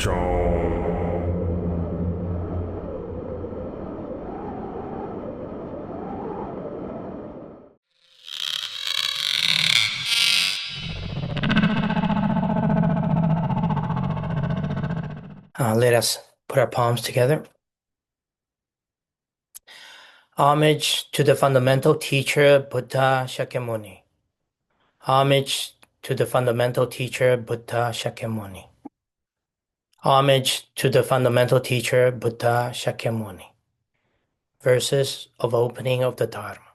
Let us put our palms together. Homage to the fundamental teacher, Buddha Shakyamuni. Homage to the fundamental teacher, Buddha Shakyamuni. Homage to the fundamental teacher, Buddha Shakyamuni. Verses of opening of the Dharma.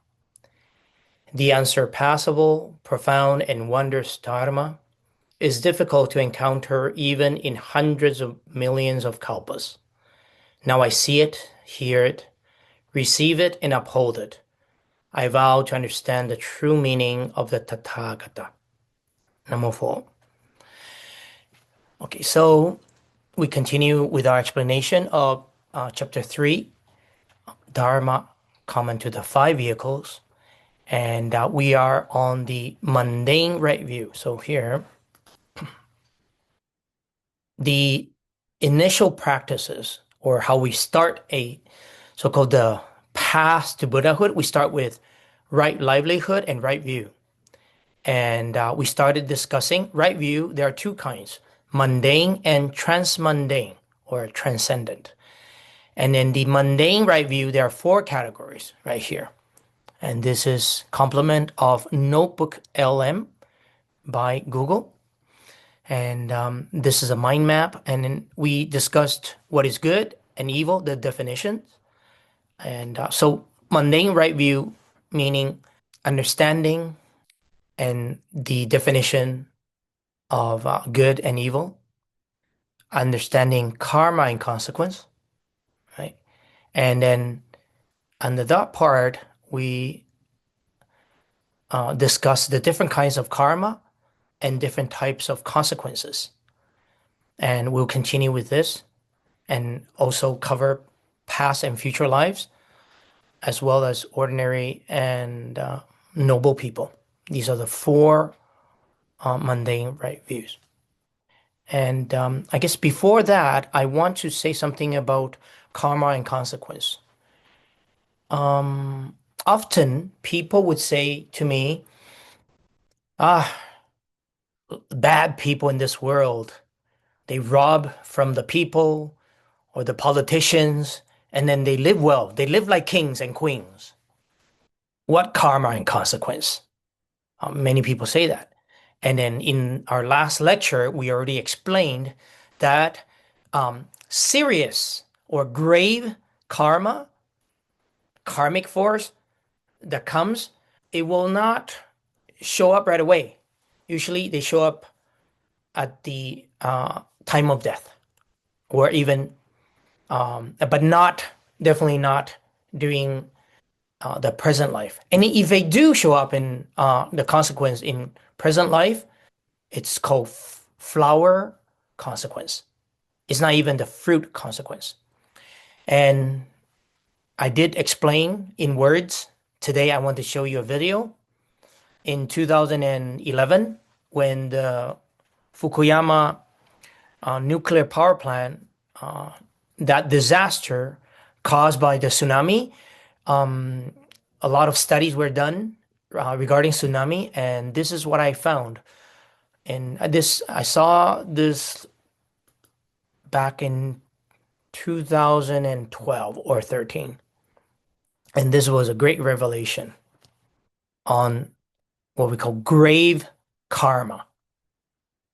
The unsurpassable, profound, and wondrous Dharma is difficult to encounter even in hundreds of millions of kalpas. Now I see it, hear it, receive it, and uphold it. I vow to understand the true meaning of the Tathagata. Namo Pho. Okay, so we continue with our explanation of chapter 3, Dharma, common to the five vehicles. And we are on the mundane right view. So here, the initial practices, or how we start a so-called the path to Buddhahood, we start with right livelihood and right view. And we started discussing right view. There are two kinds, mundane and transmundane, or transcendent. And in the mundane right view, there are four categories right here. And this is complement of Notebook LM by Google. And this is a mind map. And then we discussed what is good and evil, the definitions. And so mundane right view, meaning understanding and the definition of good and evil, understanding karma and consequence, right? And then under that part, we discuss the different kinds of karma and different types of consequences. And we'll continue with this and also cover past and future lives, as well as ordinary and noble people. These are the four mundane right views. And I guess before that, I want to say something about karma and consequence. Often people would say to me, bad people in this world, they rob from the people or the politicians, and then they live well. They live like kings and queens. What karma and consequence? Many people say that. And then in our last lecture, we already explained that serious or grave karma, karmic force that comes, it will not show up right away. Usually they show up at the time of death, or even, but definitely not during the present life. And if they do show up in the consequence in present life, it's called flower consequence. It's not even the fruit consequence. And I did explain in words. Today I want to show you a video. In 2011, when the Fukuyama nuclear power plant, that disaster caused by the tsunami, a lot of studies were done regarding tsunami, and this is what I found. And I saw this back in 2012 or 13. And this was a great revelation on what we call grave karma,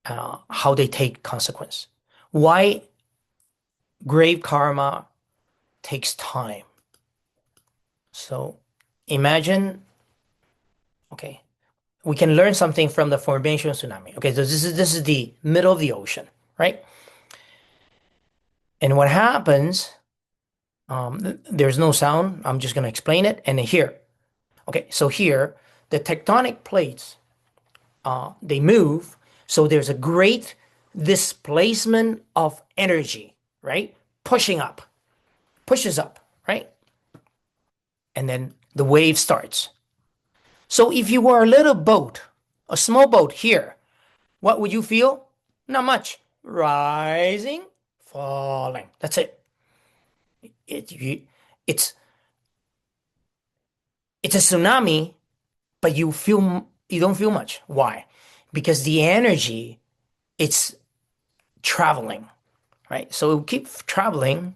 how they take consequence. Why grave karma takes time. So imagine, okay, we can learn something from the formation of tsunami. Okay, so this is the middle of the ocean, right? And what happens, there's no sound. I'm just going to explain it. And then here, okay, so here, the tectonic plates, they move. So there's a great displacement of energy, right? Pushes up, right? And then the wave starts. So if you were a little boat, a small boat here, what would you feel? Not much. Rising falling. That's it. It you, it's it's a tsunami, but you don't feel much. Why? Because the energy it's traveling, right? So it will keep traveling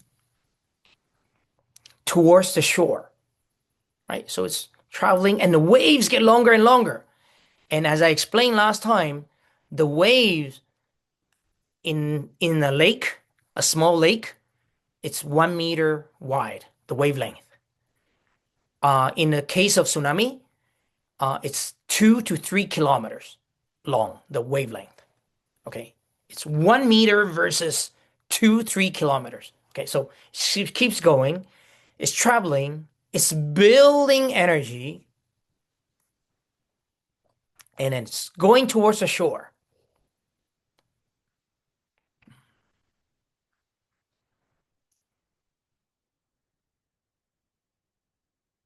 towards the shore, right? So it's traveling and the waves get longer and longer. And as I explained last time, the waves in a lake, a small lake, it's 1 meter wide, the wavelength. In the case of tsunami, it's 2 to 3 kilometers long, the wavelength. Okay, it's 1 meter versus 2, 3 kilometers. Okay, so it keeps going, it's traveling, it's building energy, and then it's going towards the shore.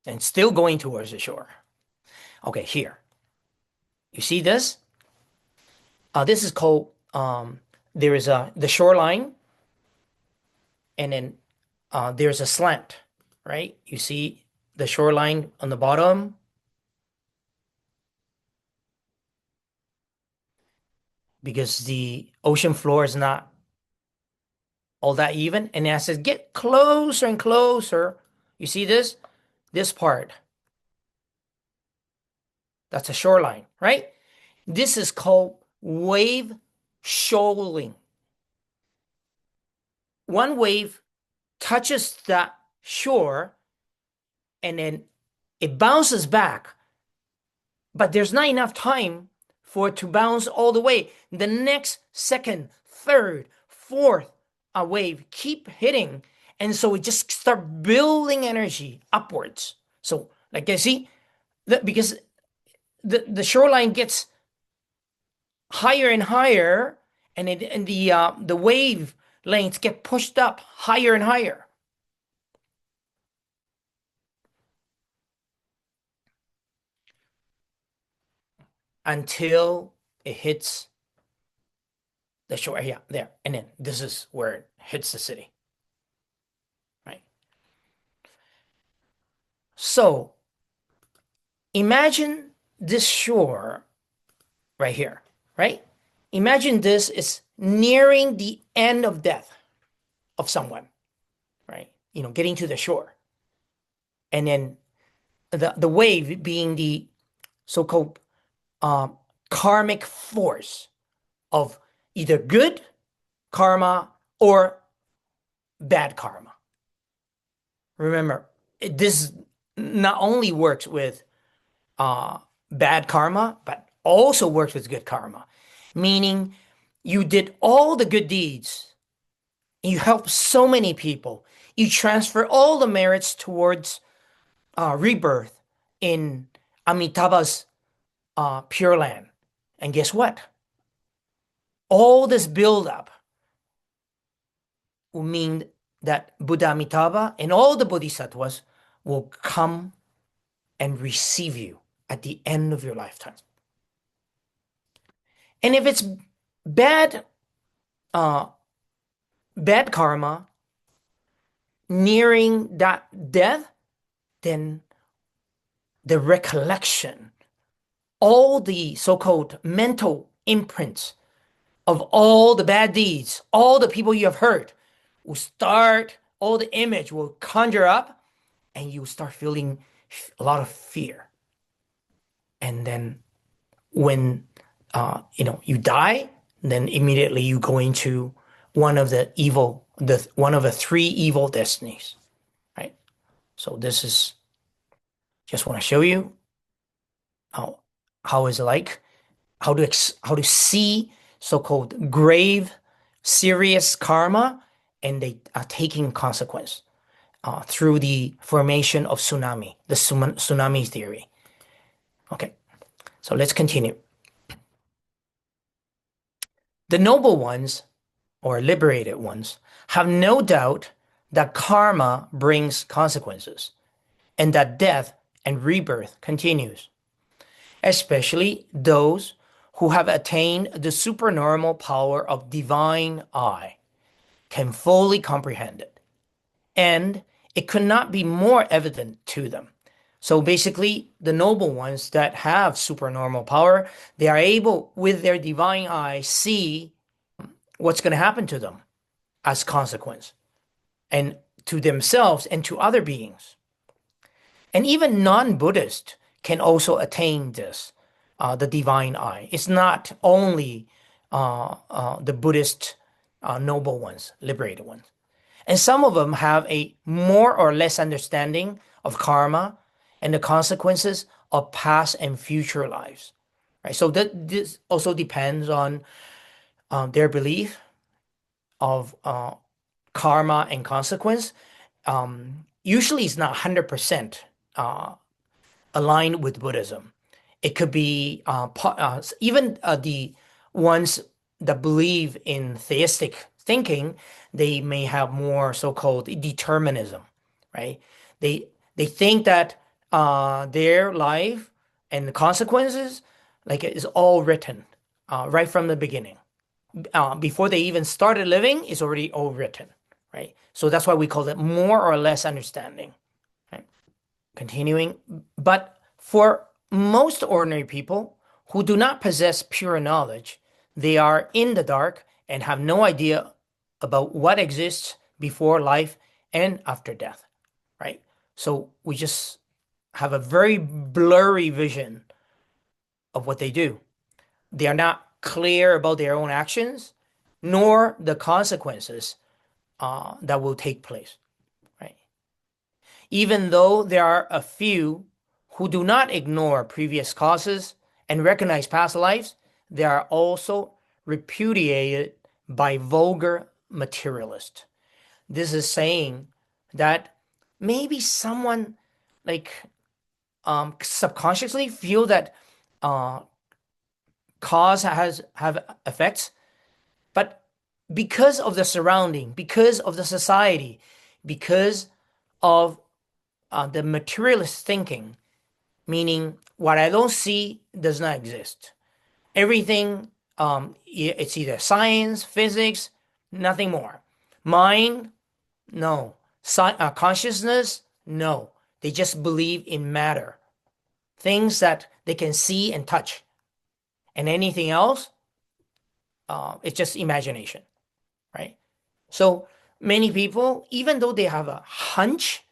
And still going towards the shore. Okay, here. You see this? This is called, there is the shoreline, and then there's a slant, right? You see the shoreline on the bottom. Because the ocean floor is not all that even. And as it get closer and closer, you see this? This part. That's a shoreline, right? This is called wave shoaling. One wave touches that shore and then it bounces back, but there's not enough time for it to bounce all the way. The next second, third, fourth, a wave keep hitting, and so it just start building energy upwards. So like you see, because the shoreline gets higher and higher, and the wave lengths get pushed up higher and higher. Until it hits the shore. Yeah, there. And then this is where it hits the city. Right? So imagine this shore right here, right? Imagine this is nearing the end of death of someone, right? Getting to the shore. And then the wave being the so-called karmic force of either good karma or bad karma. Remember, this not only works with bad karma, but also works with good karma. Meaning you did all the good deeds, you helped so many people, you transfer all the merits towards rebirth in Amitabha's Pure Land. And guess what? All this buildup will mean that Buddha Amitabha and all the bodhisattvas will come and receive you at the end of your lifetime. And if it's bad, bad karma nearing that death, then the recollection, all the so-called mental imprints of all the bad deeds, all the people you have hurt, will start, all the image will conjure up, and you start feeling a lot of fear. And then when you die, then immediately you go into one of the one of the 3 evil destinies, right? So this is just want to show you how it's like, how to see so-called grave, serious karma, and they are taking consequence through the formation of tsunami, the tsunami theory. Okay, so let's continue. The noble ones, or liberated ones, have no doubt that karma brings consequences and that death and rebirth continues, especially those who have attained the supernormal power of divine eye. can fully comprehend it. And it could not be more evident to them. So basically, the noble ones that have supernormal power, they are able, with their divine eye, see what's going to happen to them as consequence, and to themselves and to other beings. And even non-Buddhists can also attain this, the divine eye. It's not only the Buddhist noble ones, liberated ones. And some of them have a more or less understanding of karma and the consequences of past and future lives. Right? So this also depends on their belief of karma and consequence. Usually it's not 100% aligned with Buddhism. It could be even the ones that believe in theistic thinking, they may have more so-called determinism, right? They think that their life and the consequences, like, is all written right from the beginning. Before they even started living, it's already all written, right? So that's why we call it more or less understanding. Right? Continuing, but for most ordinary people who do not possess pure knowledge, they are in the dark and have no idea about what exists before life and after death, right? So we just have a very blurry vision of what they do. They are not clear about their own actions, nor the consequences that will take place, right? Even though there are a few who do not ignore previous causes and recognize past lives, they are also repudiated by vulgar materialists. This is saying that maybe someone, like, subconsciously feel that cause have effects, but because of the surrounding, because of the society, because of the materialist thinking, meaning what I don't see does not exist. Everything, it's either science, physics, nothing more. Mind, no. Consciousness, no. They just believe in matter, things that they can see and touch. And anything else, it's just imagination, right? So many people, even though they have a hunch,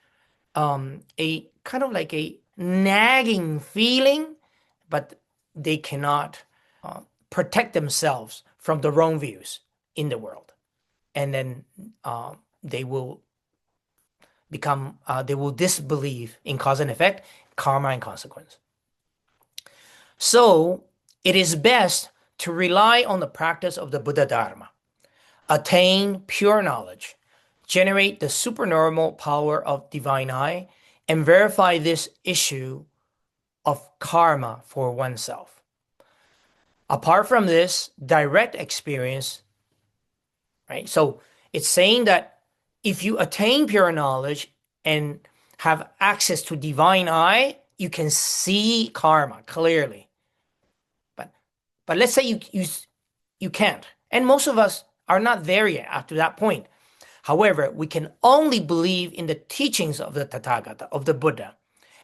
a kind of like a nagging feeling, but they cannot protect themselves from the wrong views in the world. And then they will disbelieve in cause and effect, karma and consequence. So it is best to rely on the practice of the Buddha Dharma, attain pure knowledge, generate the supernormal power of divine eye, and verify this issue of karma for oneself. Apart from this direct experience, right? So it's saying that if you attain pure knowledge and have access to divine eye, you can see karma clearly. But let's say you can't. And most of us are not there yet up to that point. However, we can only believe in the teachings of the Tathagata, of the Buddha,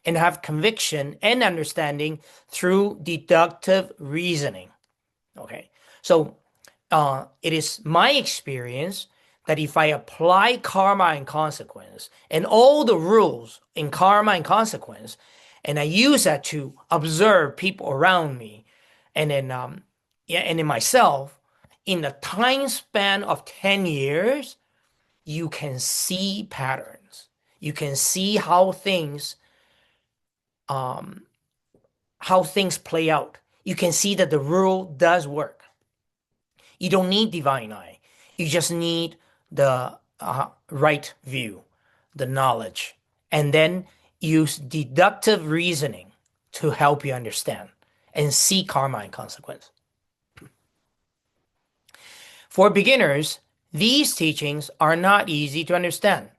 and have conviction and understanding through deductive reasoning. Okay, so it is my experience that if I apply karma and consequence and all the rules in karma and consequence, and I use that to observe people around me, and then and in myself, in the time span of 10 years, you can see patterns. You can see how things play out. You can see that the rule does work. You don't need divine eye. You just need the right view, the knowledge, and then use deductive reasoning to help you understand and see karma and consequence. For beginners, these teachings are not easy to understand.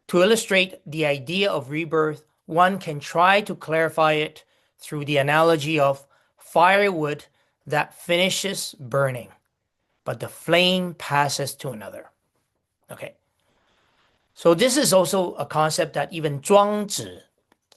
To illustrate the idea of rebirth, one can try to clarify it through the analogy of firewood that finishes burning, but the flame passes to another. Okay. So this is also a concept that even Zhuangzi,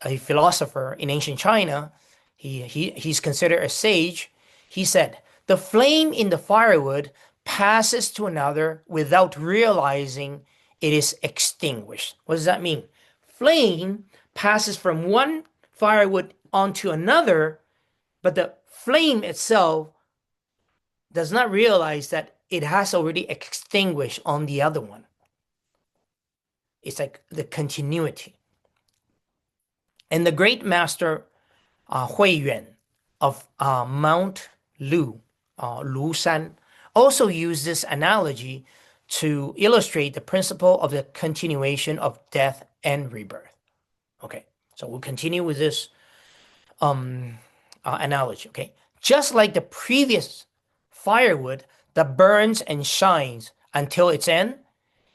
a philosopher in ancient China, he's considered a sage. He said, the flame in the firewood passes to another without realizing it is extinguished. What does that mean? Flame passes from one firewood onto another, but the flame itself does not realize that it has already extinguished on the other one. It's like the continuity. And the great master Hui Yuan of Mount Lu, Lushan, also used this analogy to illustrate the principle of the continuation of death and rebirth. Okay, so we'll continue with this analogy. Okay, just like the previous firewood that burns and shines until its end,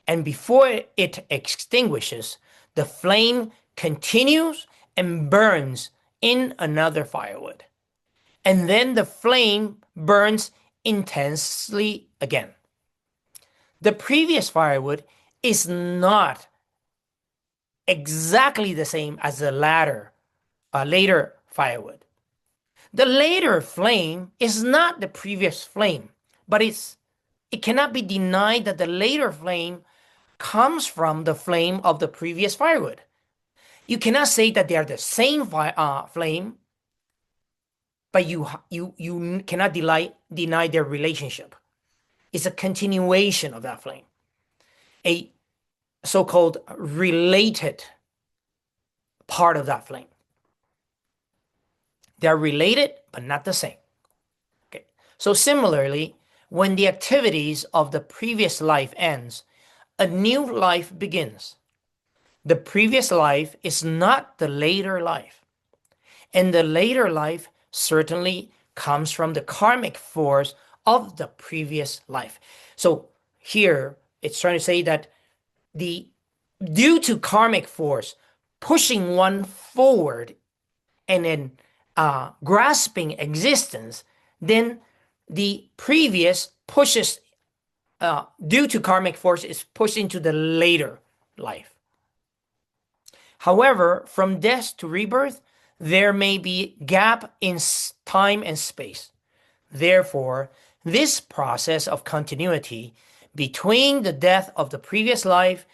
and before it extinguishes, the flame continues and burns in another firewood. And then the flame burns intensely again. The previous firewood is not exactly the same as the later firewood. The later flame is not the previous flame, but it cannot be denied that the later flame comes from the flame of the previous firewood. You cannot say that they are the same flame, but you cannot deny their relationship. It's a continuation of that flame, a so-called related part of that flame. They're related, but not the same. Okay. So similarly, when the activities of the previous life ends, a new life begins. The previous life is not the later life. And the later life certainly comes from the karmic force of the previous life. So here it's trying to say that due to karmic force pushing one forward and then grasping existence, then the previous pushes, due to karmic force, is pushed into the later life. However, from death to rebirth, there may be gap in time and space. Therefore, this process of continuity between the death of the previous life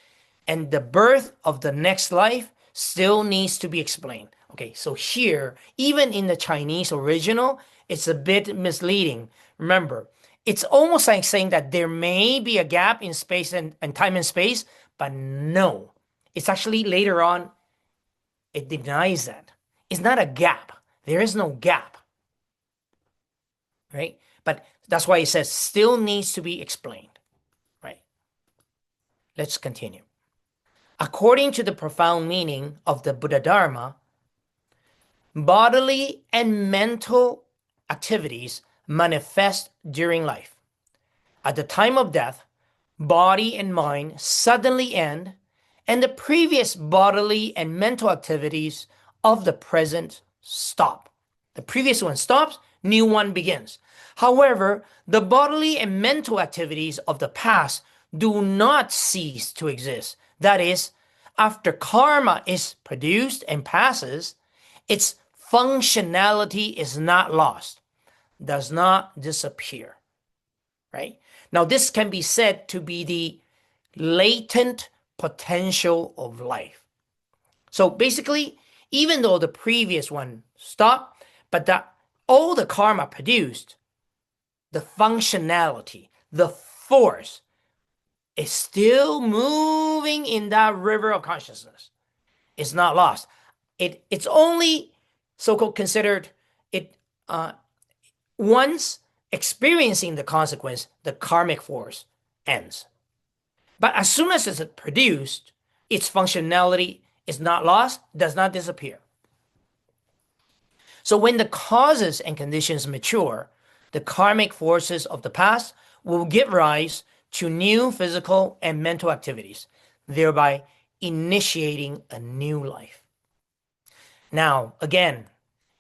and the birth of the next life still needs to be explained. Okay, so here, even in the Chinese original, it's a bit misleading. Remember, it's almost like saying that there may be a gap in space and time and space, but no. It's actually later on, it denies that. It's not a gap. There is no gap. Right? But that's why it says still needs to be explained. Right? Let's continue. According to the profound meaning of the Buddha Dharma, bodily and mental activities manifest during life. At the time of death, body and mind suddenly end, and the previous bodily and mental activities of the present stop. The previous one stops, new one begins. However, the bodily and mental activities of the past do not cease to exist. That is, after karma is produced and passes, its functionality is not lost, does not disappear. Right? Now, this can be said to be the latent potential of life. So basically, even though the previous one stopped, but all the karma produced, the functionality, the force is still moving in that river of consciousness. It's not lost. It's only so-called considered it once experiencing the consequence, the karmic force ends. But as soon as it's produced, its functionality is not lost, does not disappear. So when the causes and conditions mature, the karmic forces of the past will give rise to new physical and mental activities, thereby initiating a new life. Now, again,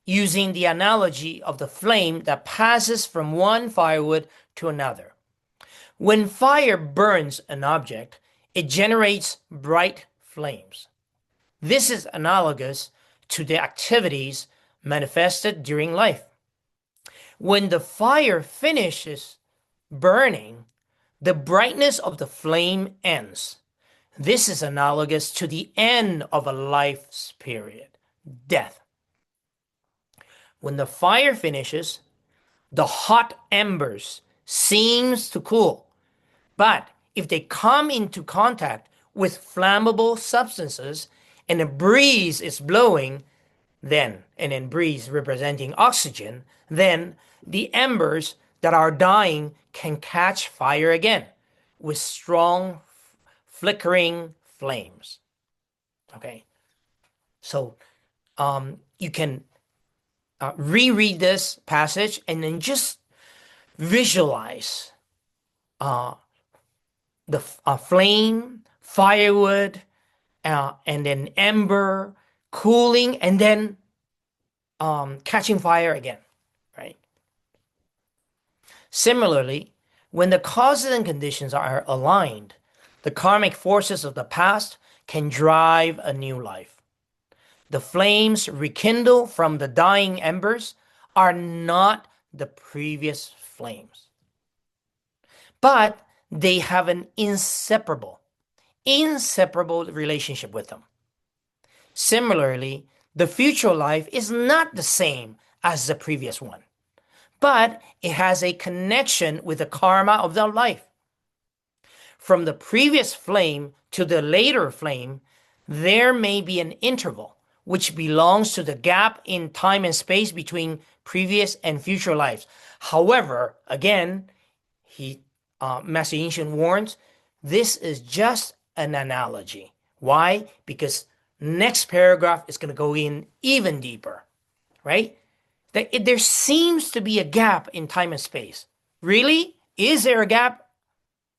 using the analogy of the flame that passes from one firewood to another. When fire burns an object, it generates bright flames. This is analogous to the activities manifested during life. When the fire finishes burning, the brightness of the flame ends. This is analogous to the end of a life's period, death. When the fire finishes, the hot embers seems to cool. But if they come into contact with flammable substances and a breeze is blowing, then, and then breeze representing oxygen, then the embers that are dying can catch fire again with strong flickering flames. Okay, so you can reread this passage and then just visualize the flame, firewood, and then ember cooling and then catching fire again, right? Similarly, when the causes and conditions are aligned, the karmic forces of the past can drive a new life. The flames rekindle from the dying embers are not the previous flames, but they have an inseparable relationship with them. Similarly, the future life is not the same as the previous one, but it has a connection with the karma of the life. From the previous flame to the later flame, there may be an interval which belongs to the gap in time and space between previous and future lives. However, again, Master Yinshun warns, this is just an analogy. Why? Because next paragraph is going to go in even deeper, right? There seems to be a gap in time and space. Really? Is there a gap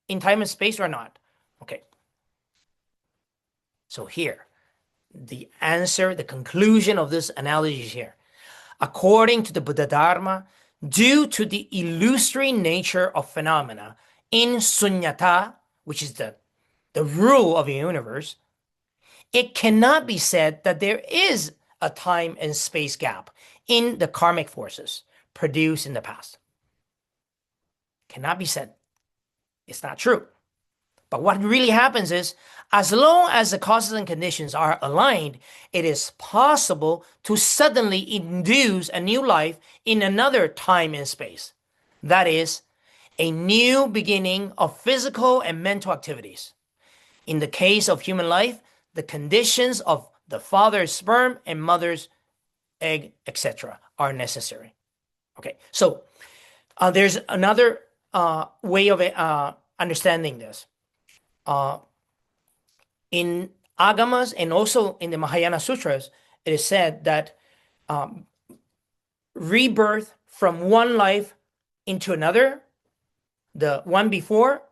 in time and space or not? Okay. So here, the answer, the conclusion of this analogy is here. According to the Buddha Dharma, due to the illusory nature of phenomena in sunyata, which is the rule of the universe, it cannot be said that there is a time and space gap in the karmic forces produced in the past. Cannot be said. It's not true. But what really happens is, as long as the causes and conditions are aligned, it is possible to suddenly induce a new life in another time and space. That is, a new beginning of physical and mental activities. In the case of human life, the conditions of the father's sperm and mother's egg, etc., are necessary. Okay, so there's another way of understanding this. In Agamas and also in the Mahayana Sutras, it is said that rebirth from one life into another, the one before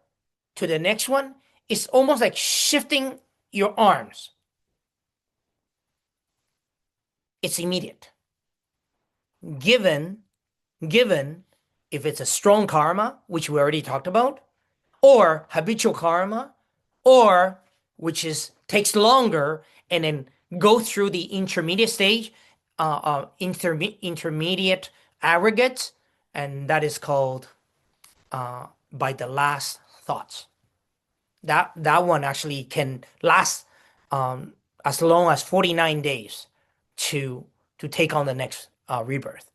to the next one, is almost like shifting your arms. It's immediate. Given if it's a strong karma, which we already talked about, or habitual karma, or which takes longer and then go through the intermediate stage, intermediate aggregates, and that is called by the last thoughts. That one actually can last as long as 49 days to take on the next rebirth,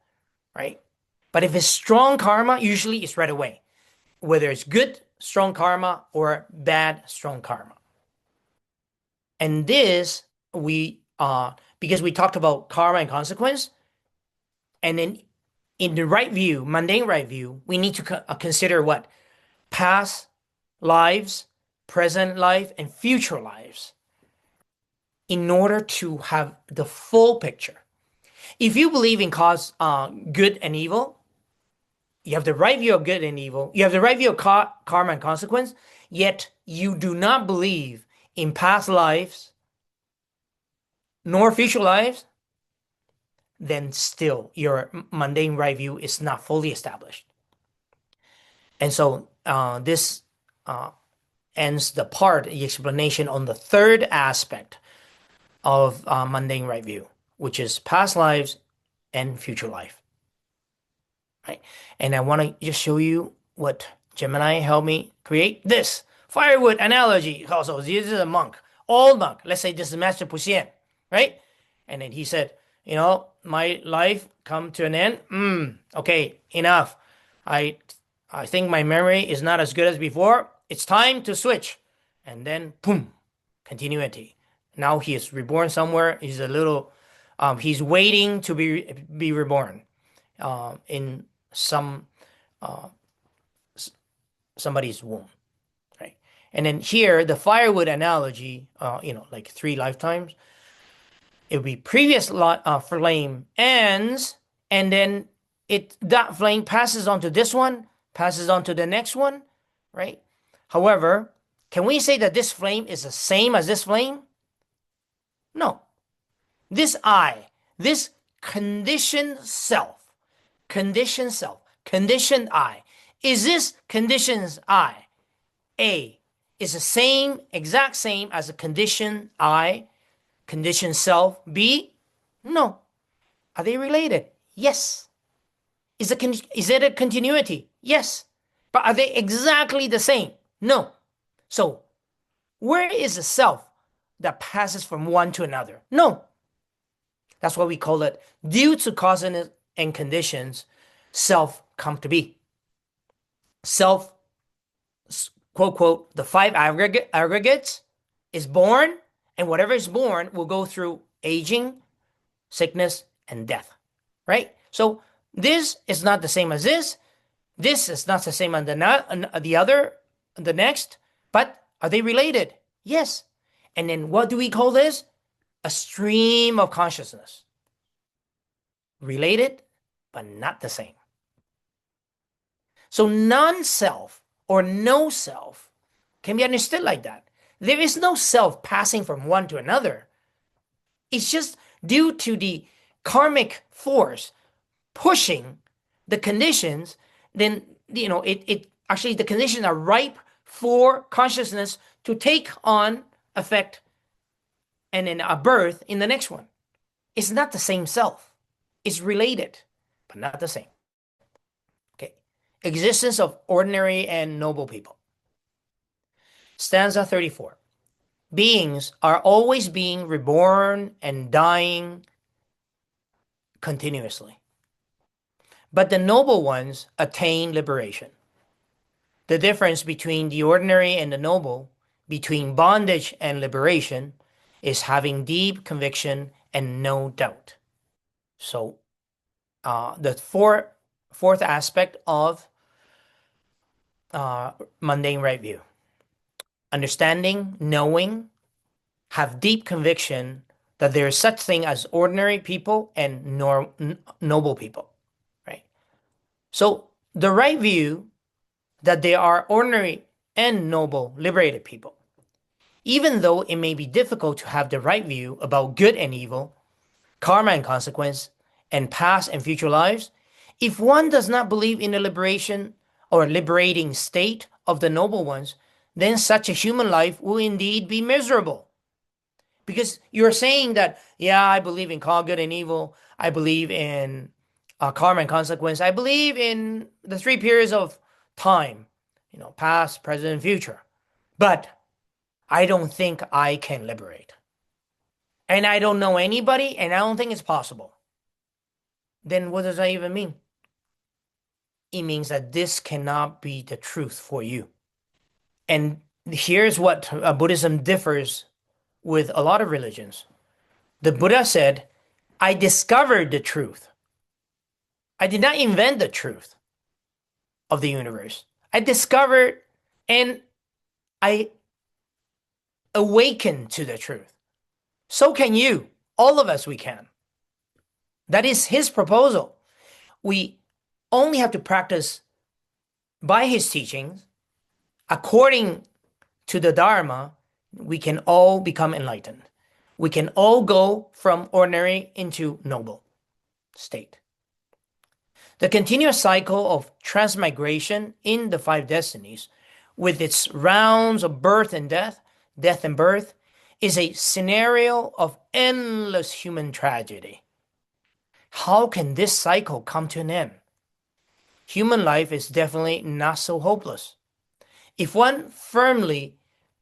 right? But if it's strong karma, usually it's right away, whether it's good strong karma or bad strong karma. And this because we talked about karma and consequence, and then in the right view, mundane right view, we need to consider what? Past lives, present life, and future lives in order to have the full picture. If you believe in good and evil, you have the right view of good and evil, you have the right view of karma and consequence, yet you do not believe in past lives nor future lives, then still your mundane right view is not fully established. And so this ends the explanation on the third aspect of mundane right view, which is past lives and future life. Right? And I want to just show you what Gemini helped me create this firewood analogy. Also, this is a monk, old monk. Let's say this is Master Puxian, right? And then he said, my life come to an end. Okay, enough. I think my memory is not as good as before. It's time to switch. And then, boom, continuity. Now he is reborn somewhere. He's he's waiting to be reborn in somebody's womb, right? And then here, the firewood analogy, like 3 lifetimes, it would be previous flame ends, and then that flame passes on to this one, passes on to the next one, right? However, can we say that this flame is the same as this flame? No. This this conditioned self, conditioned I, is this conditioned I, A, is the exact same as a conditioned I, conditioned self, B? No. Are they related? Yes. Is it a continuity? Yes. But are they exactly the same? No. So, where is the self that passes from one to another? No. That's why we call it, due to causes and conditions, self come to be. Self, quote, quote, the 5 aggregates is born, and whatever is born will go through aging, sickness, and death, right? So this is not the same as this. This is not the same as the next, but are they related? Yes. And then what do we call this? A stream of consciousness. Related, but not the same. So non-self or no self can be understood like that. There is no self passing from one to another. It's just due to the karmic force pushing the conditions, then, it actually, the conditions are ripe for consciousness to take on effect and then a birth in the next one. It's not the same self. It's related, but not the same. Okay. Existence of ordinary and noble people. Stanza 34. Beings are always being reborn and dying continuously. But the noble ones attain liberation. The difference between the ordinary and the noble, between bondage and liberation, is having deep conviction and no doubt. So the fourth aspect of mundane right view. Understanding, knowing, have deep conviction that there is such thing as ordinary people and noble people, right? So the right view that there are ordinary and noble liberated people. Even though it may be difficult to have the right view about good and evil, karma and consequence, and past and future lives, if one does not believe in the liberation or liberating state of the noble ones, then such a human life will indeed be miserable. Because you're saying that, yeah, I believe in good and evil, I believe in karma and consequence, I believe in the 3 periods of time, past, present, and future. But I don't think I can liberate. And I don't know anybody, and I don't think it's possible. Then what does that even mean? It means that this cannot be the truth for you. And here's what Buddhism differs with a lot of religions. The Buddha said, I discovered the truth. I did not invent the truth of the universe. I discovered and I awakened to the truth. So can you. All of us, we can. That is his proposal. We only have to practice by his teachings. According to the Dharma, we can all become enlightened. We can all go from ordinary into noble state. The continuous cycle of transmigration in the 5 destinies with its rounds of birth and death, death and birth, is a scenario of endless human tragedy. How can this cycle come to an end? Human life is definitely not so hopeless. If one firmly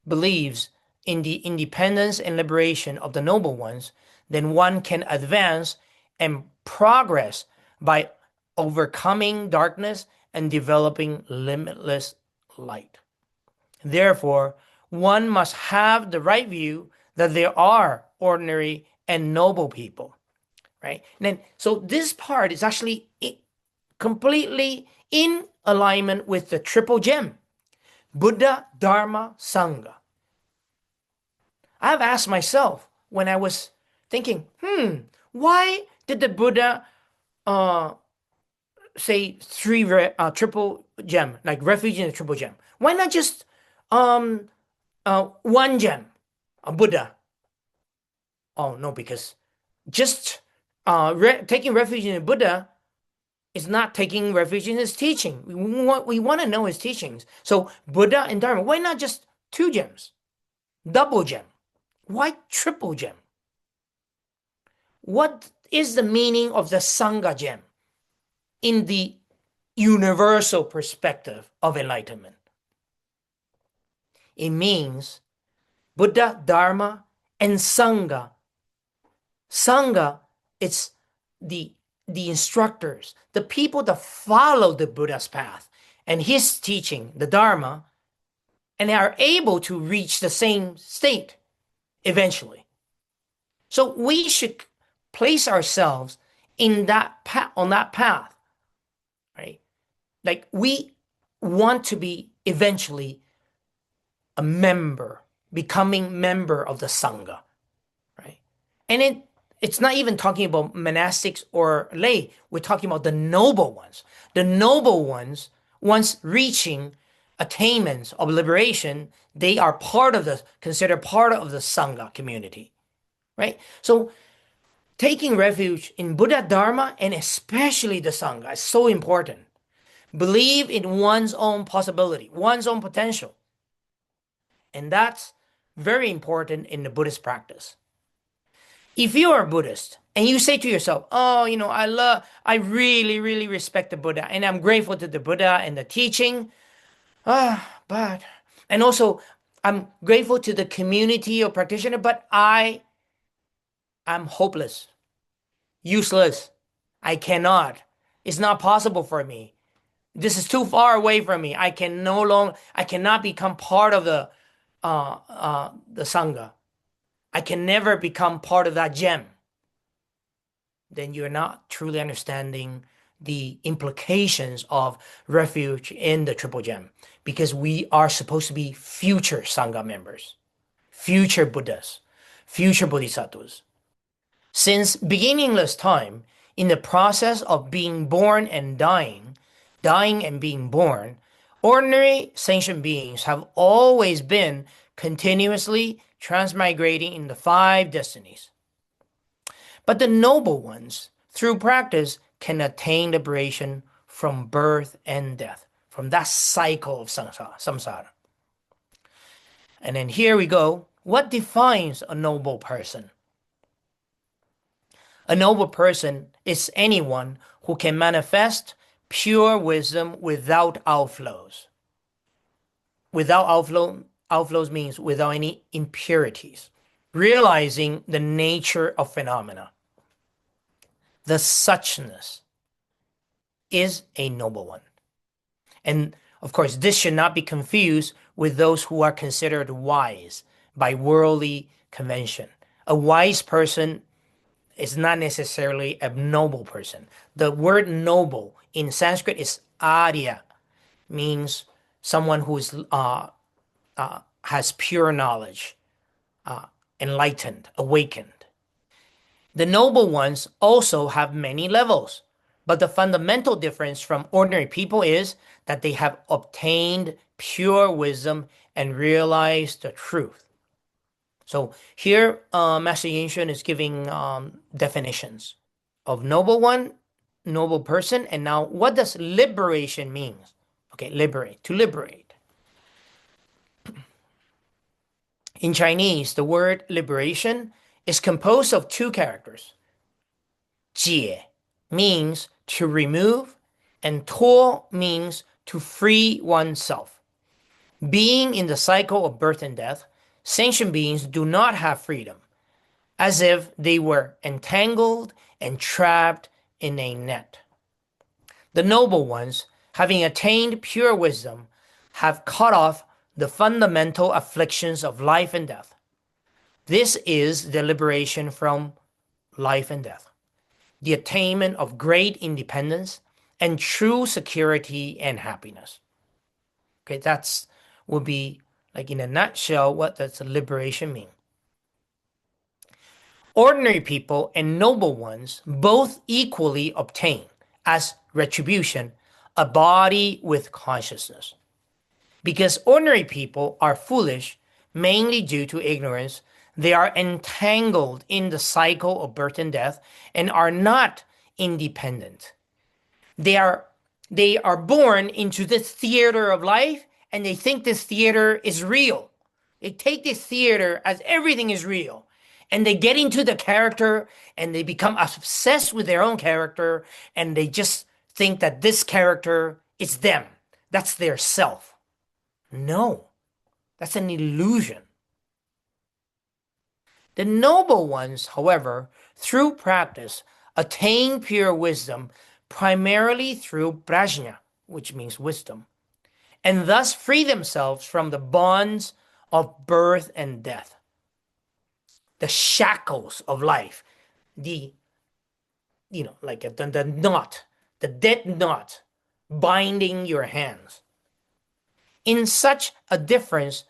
believes in the independence and liberation of the noble ones, then one can advance and progress by overcoming darkness and developing limitless light. Therefore, one must have the right view that there are ordinary and noble people, right? And then, so this part is actually completely in alignment with the triple gem, Buddha, Dharma, Sangha. I've asked myself when I was thinking, why did the Buddha say triple gem, like refuge in the triple gem? Why not just one gem, a Buddha? Oh no, because just taking refuge in the Buddha is not taking refuge in his teaching. We want to know his teachings. So Buddha and Dharma, why not just two gems? Double gem. Why triple gem? What is the meaning of the Sangha gem in the universal perspective of enlightenment? It means Buddha, Dharma, and Sangha. Sangha, it's the instructors, the people that follow the Buddha's path and his teaching, the Dharma, and are able to reach the same state eventually. So we should place ourselves in that on that path, right? Like we want to be eventually a member, becoming member of the Sangha, right? And it's not even talking about monastics or lay. We're talking about the noble ones. The noble ones, once reaching attainments of liberation, they are considered part of the Sangha community, right? So taking refuge in Buddha, Dharma, and especially the Sangha is so important. Believe in one's own possibility, one's own potential. And that's very important in the Buddhist practice. If you are a Buddhist and you say to yourself, oh, I really, really respect the Buddha and I'm grateful to the Buddha and the teaching, and also I'm grateful to the community of practitioners, but I'm hopeless, useless. I cannot. It's not possible for me. This is too far away from me. I cannot become part of the Sangha. I can never become part of that gem. Then you're not truly understanding the implications of refuge in the triple gem, because we are supposed to be future Sangha members, future Buddhas, future Bodhisattvas. Since beginningless time, in the process of being born and dying and being born, ordinary sentient beings have always been continuously transmigrating in the five destinies. But the noble ones, through practice, can attain liberation from birth and death, from that cycle of samsara. And then here we go. What defines a noble person? A noble person is anyone who can manifest pure wisdom without outflows. Without outflows means without any impurities, realizing the nature of phenomena. The suchness is a noble one. And of course, this should not be confused with those who are considered wise by worldly convention. A wise person is not necessarily a noble person. The word noble in Sanskrit is arya, means someone who is has pure knowledge, enlightened, awakened. The noble ones also have many levels, but the fundamental difference from ordinary people is that they have obtained pure wisdom and realized the truth. So here, Master Yinshun is giving definitions of noble one, noble person, and now what does liberation mean? Okay, liberate, to liberate. In Chinese, the word liberation is composed of two characters. Jie means to remove, and tuo means to free oneself. Being in the cycle of birth and death, sentient beings do not have freedom, as if they were entangled and trapped in a net. The noble ones, having attained pure wisdom, have cut off the fundamental afflictions of life and death. This is the liberation from life and death, the attainment of great independence and true security and happiness. Okay, that's would be like in a nutshell what does liberation mean. Ordinary people and noble ones both equally obtain, as retribution, a body with consciousness. Because ordinary people are foolish mainly due to ignorance, they are entangled in the cycle of birth and death and are not independent. They are born into this theater of life and they think this theater is real. They take this theater as everything is real. And they get into the character and they become obsessed with their own character and they just think that this character is them. That's their self. No, that's an illusion. The noble ones, however, through practice, attain pure wisdom primarily through prajna, which means wisdom, and thus free themselves from the bonds of birth and death, the shackles of life, the knot, the dead knot binding your hands. In such a difference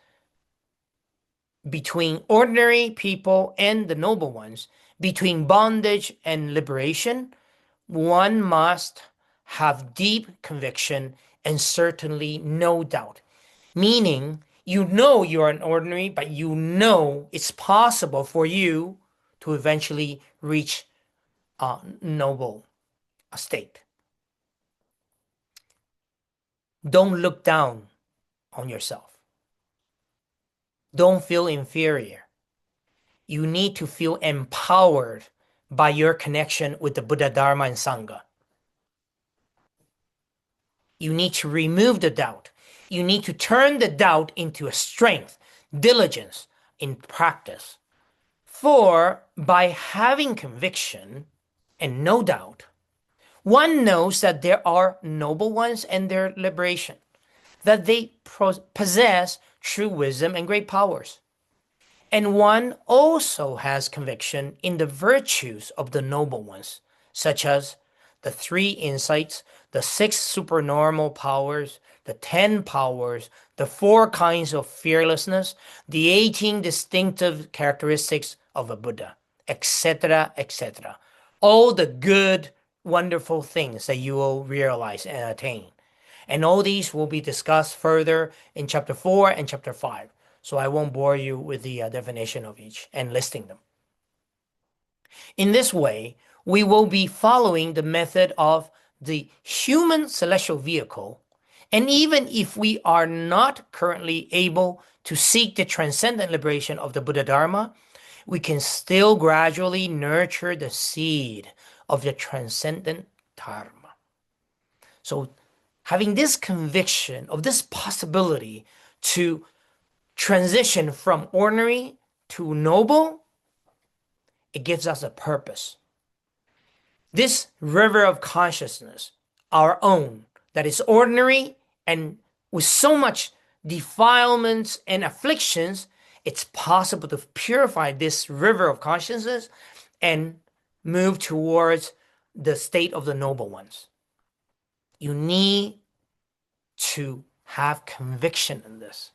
between ordinary people and the noble ones, between bondage and liberation, one must have deep conviction and certainly no doubt. Meaning, you know you're an ordinary, but you know it's possible for you to eventually reach a noble state. Don't look down on yourself. Don't feel inferior. You need to feel empowered by your connection with the Buddha, Dharma, and Sangha. You need to remove the doubt. You need to turn the doubt into a strength, diligence in practice. For by having conviction and no doubt, one knows that there are noble ones and their liberation, that they possess true wisdom and great powers. And one also has conviction in the virtues of the noble ones, such as the 3 insights, the 6 supernormal powers, the 10 powers, the 4 kinds of fearlessness, the 18 distinctive characteristics of a Buddha, etc., etc. All the good, wonderful things that you will realize and attain. And all these will be discussed further in chapter 4 and chapter 5. So I won't bore you with the definition of each and listing them. In this way, we will be following the method of the human celestial vehicle. And even if we are not currently able to seek the transcendent liberation of the Buddha Dharma, we can still gradually nurture the seed of the transcendent Dharma. So having this conviction of this possibility to transition from ordinary to noble, it gives us a purpose. This river of consciousness, our own, that is ordinary and with so much defilements and afflictions, it's possible to purify this river of consciousness and move towards the state of the noble ones. You need to have conviction in this.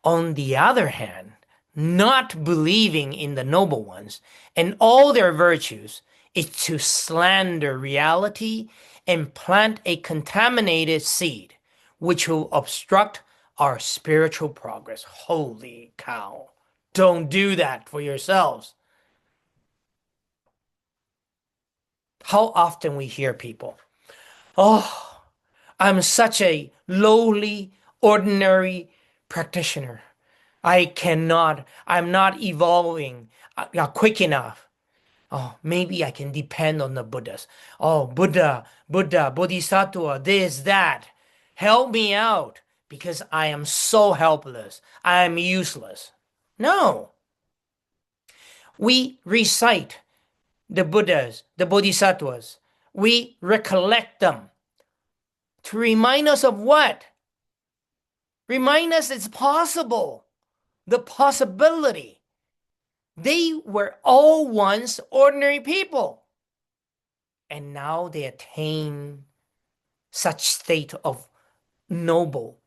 On the other hand, not believing in the noble ones and all their virtues is to slander reality and plant a contaminated seed, which will obstruct our spiritual progress. Holy cow. Don't do that for yourselves. How often we hear people, oh, I'm such a lowly, ordinary practitioner. I'm not evolving quick enough. Oh, maybe I can depend on the Buddhas. Oh, Buddha, Bodhisattva, this, that. Help me out because I am so helpless. I am useless. No. We recite the Buddhas, the Bodhisattvas. We recollect them to remind us of what? Remind us it's possible. The possibility. They were all once ordinary people. And now they attain such state of noble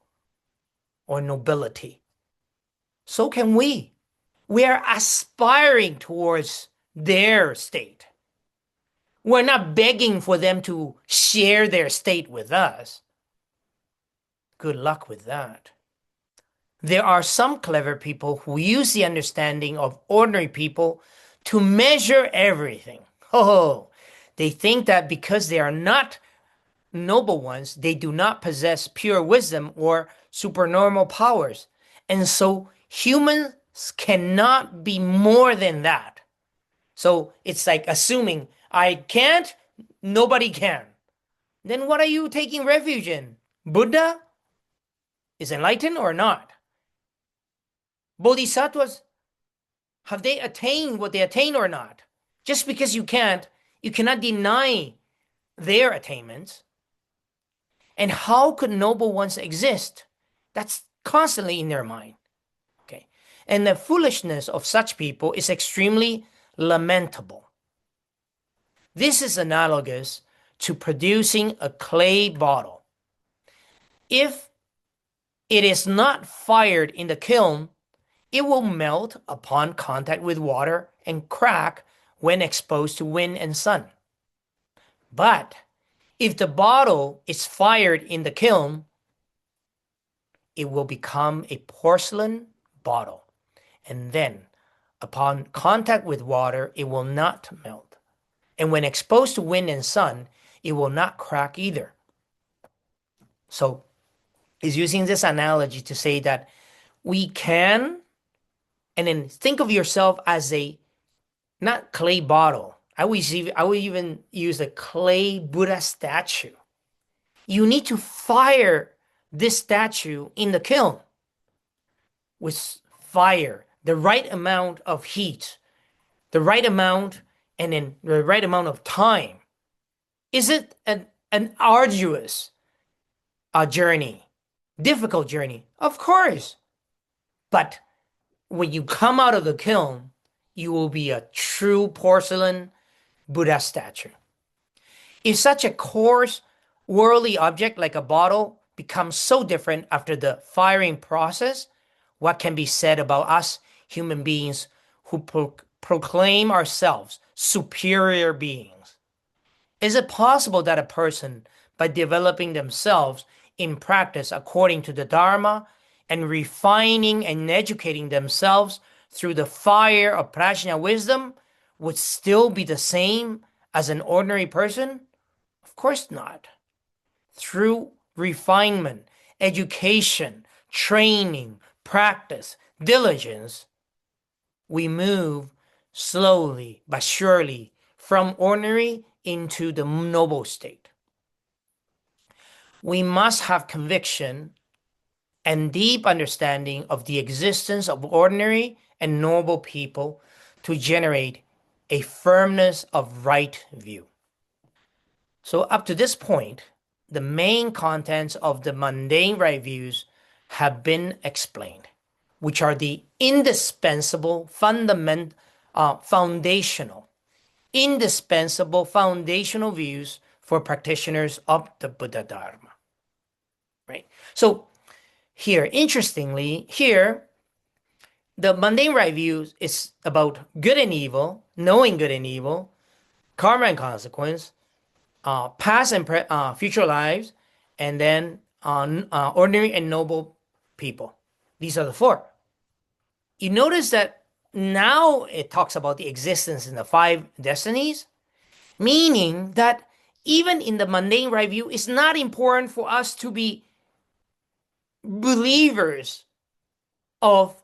or nobility. So can we. We are aspiring towards their state. We're not begging for them to share their state with us. Good luck with that. There are some clever people who use the understanding of ordinary people to measure everything. Oh, they think that because they are not noble ones, they do not possess pure wisdom or supernormal powers. And so humans cannot be more than that. So it's like assuming I can't, nobody can. Then what are you taking refuge in? Buddha is enlightened or not? Bodhisattvas, have they attained what they attain or not? Just because you can't, you cannot deny their attainments. And how could noble ones exist? That's constantly in their mind. Okay. And the foolishness of such people is extremely lamentable. This is analogous to producing a clay bottle. If it is not fired in the kiln, it will melt upon contact with water and crack when exposed to wind and sun. But if the bottle is fired in the kiln, it will become a porcelain bottle. And then, upon contact with water, it will not melt. And when exposed to wind and sun, it will not crack either. So, he's using this analogy to say that we can, and then think of yourself as a, not clay bottle. I would even use a clay Buddha statue. You need to fire this statue in the kiln with fire, the right amount of heat, the right amount, and then the right amount of time. Is it an arduous journey, difficult journey? Of course. But when you come out of the kiln, you will be a true porcelain Buddha statue. If such a coarse, worldly object like a bottle becomes so different after the firing process, what can be said about us human beings who proclaim ourselves superior beings? Is it possible that a person, by developing themselves in practice according to the Dharma and refining and educating themselves through the fire of prajna wisdom, would still be the same as an ordinary person? Of course not. Through refinement, education, training, practice, diligence, we move slowly but surely from ordinary into the noble state. We must have conviction and deep understanding of the existence of ordinary and noble people to generate a firmness of right view. So up to this point, the main contents of the mundane right views have been explained, which are the indispensable, foundational views for practitioners of the Buddha Dharma. Right? So here, interestingly, the mundane right view is about good and evil, knowing good and evil, karma and consequence, past and future lives, and then ordinary and noble people. These are the four. You notice that now it talks about the existence in the 5 destinies, meaning that even in the mundane right view, it's not important for us to be believers of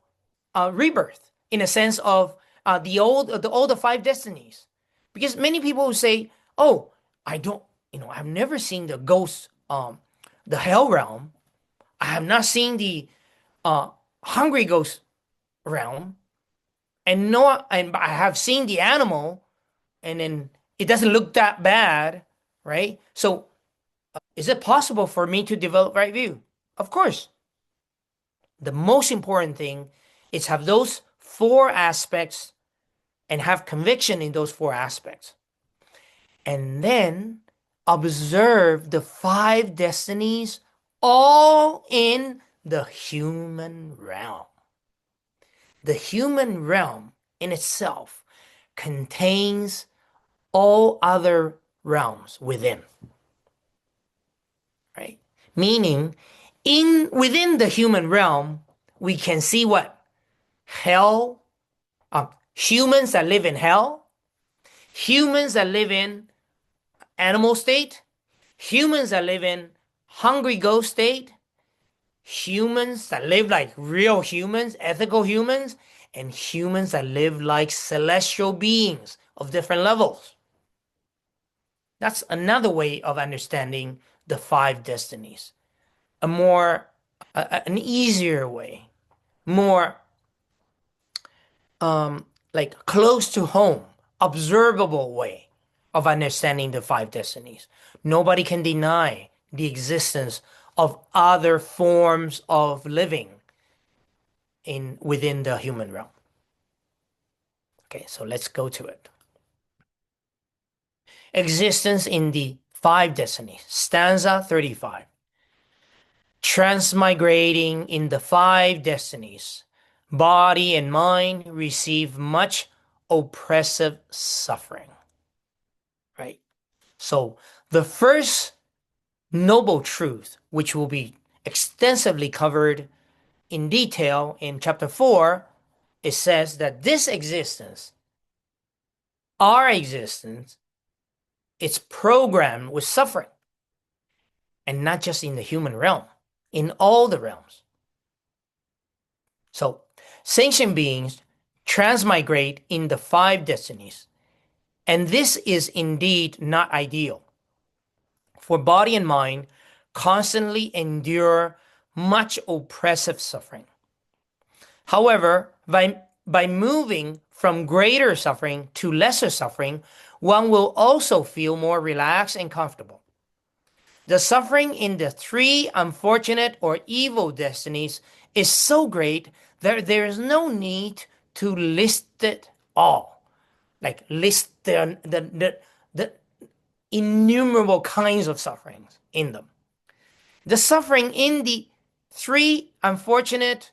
rebirth in a sense of the 5 destinies. Because many people say, oh, I don't, I've never seen the ghost, the hell realm. I have not seen the hungry ghost realm. And I have seen the animal, and then it doesn't look that bad, right? So is it possible for me to develop right view? Of course. The most important thing is have those 4 aspects and have conviction in those 4 aspects. And then observe the 5 destinies all in the human realm. The human realm in itself contains all other realms within, right? Meaning, within the human realm, we can see what? Hell, humans that live in hell, humans that live in animal state, humans that live in hungry ghost state, humans that live like real humans, ethical humans, and humans that live like celestial beings of different levels. That's another way of understanding the 5 destinies. An easier way, more like close to home, observable way of understanding the 5 destinies. Nobody can deny the existence of other forms of living within the human realm. Okay, so let's go to it. Existence in the 5 destinies, stanza 35. Transmigrating in the 5 destinies, body and mind receive much oppressive suffering. Right? So the first noble truth, which will be extensively covered in detail in chapter 4, it says that this existence, our existence, it's programmed with suffering. And not just in the human realm, in all the realms. So, sentient beings transmigrate in the 5 destinies. And this is indeed not ideal. For body and mind constantly endure much oppressive suffering. However, by moving from greater suffering to lesser suffering, one will also feel more relaxed and comfortable. The suffering in the 3 unfortunate or evil destinies is so great that there is no need to list it all. Like list the innumerable kinds of sufferings in them. The suffering in the 3 unfortunate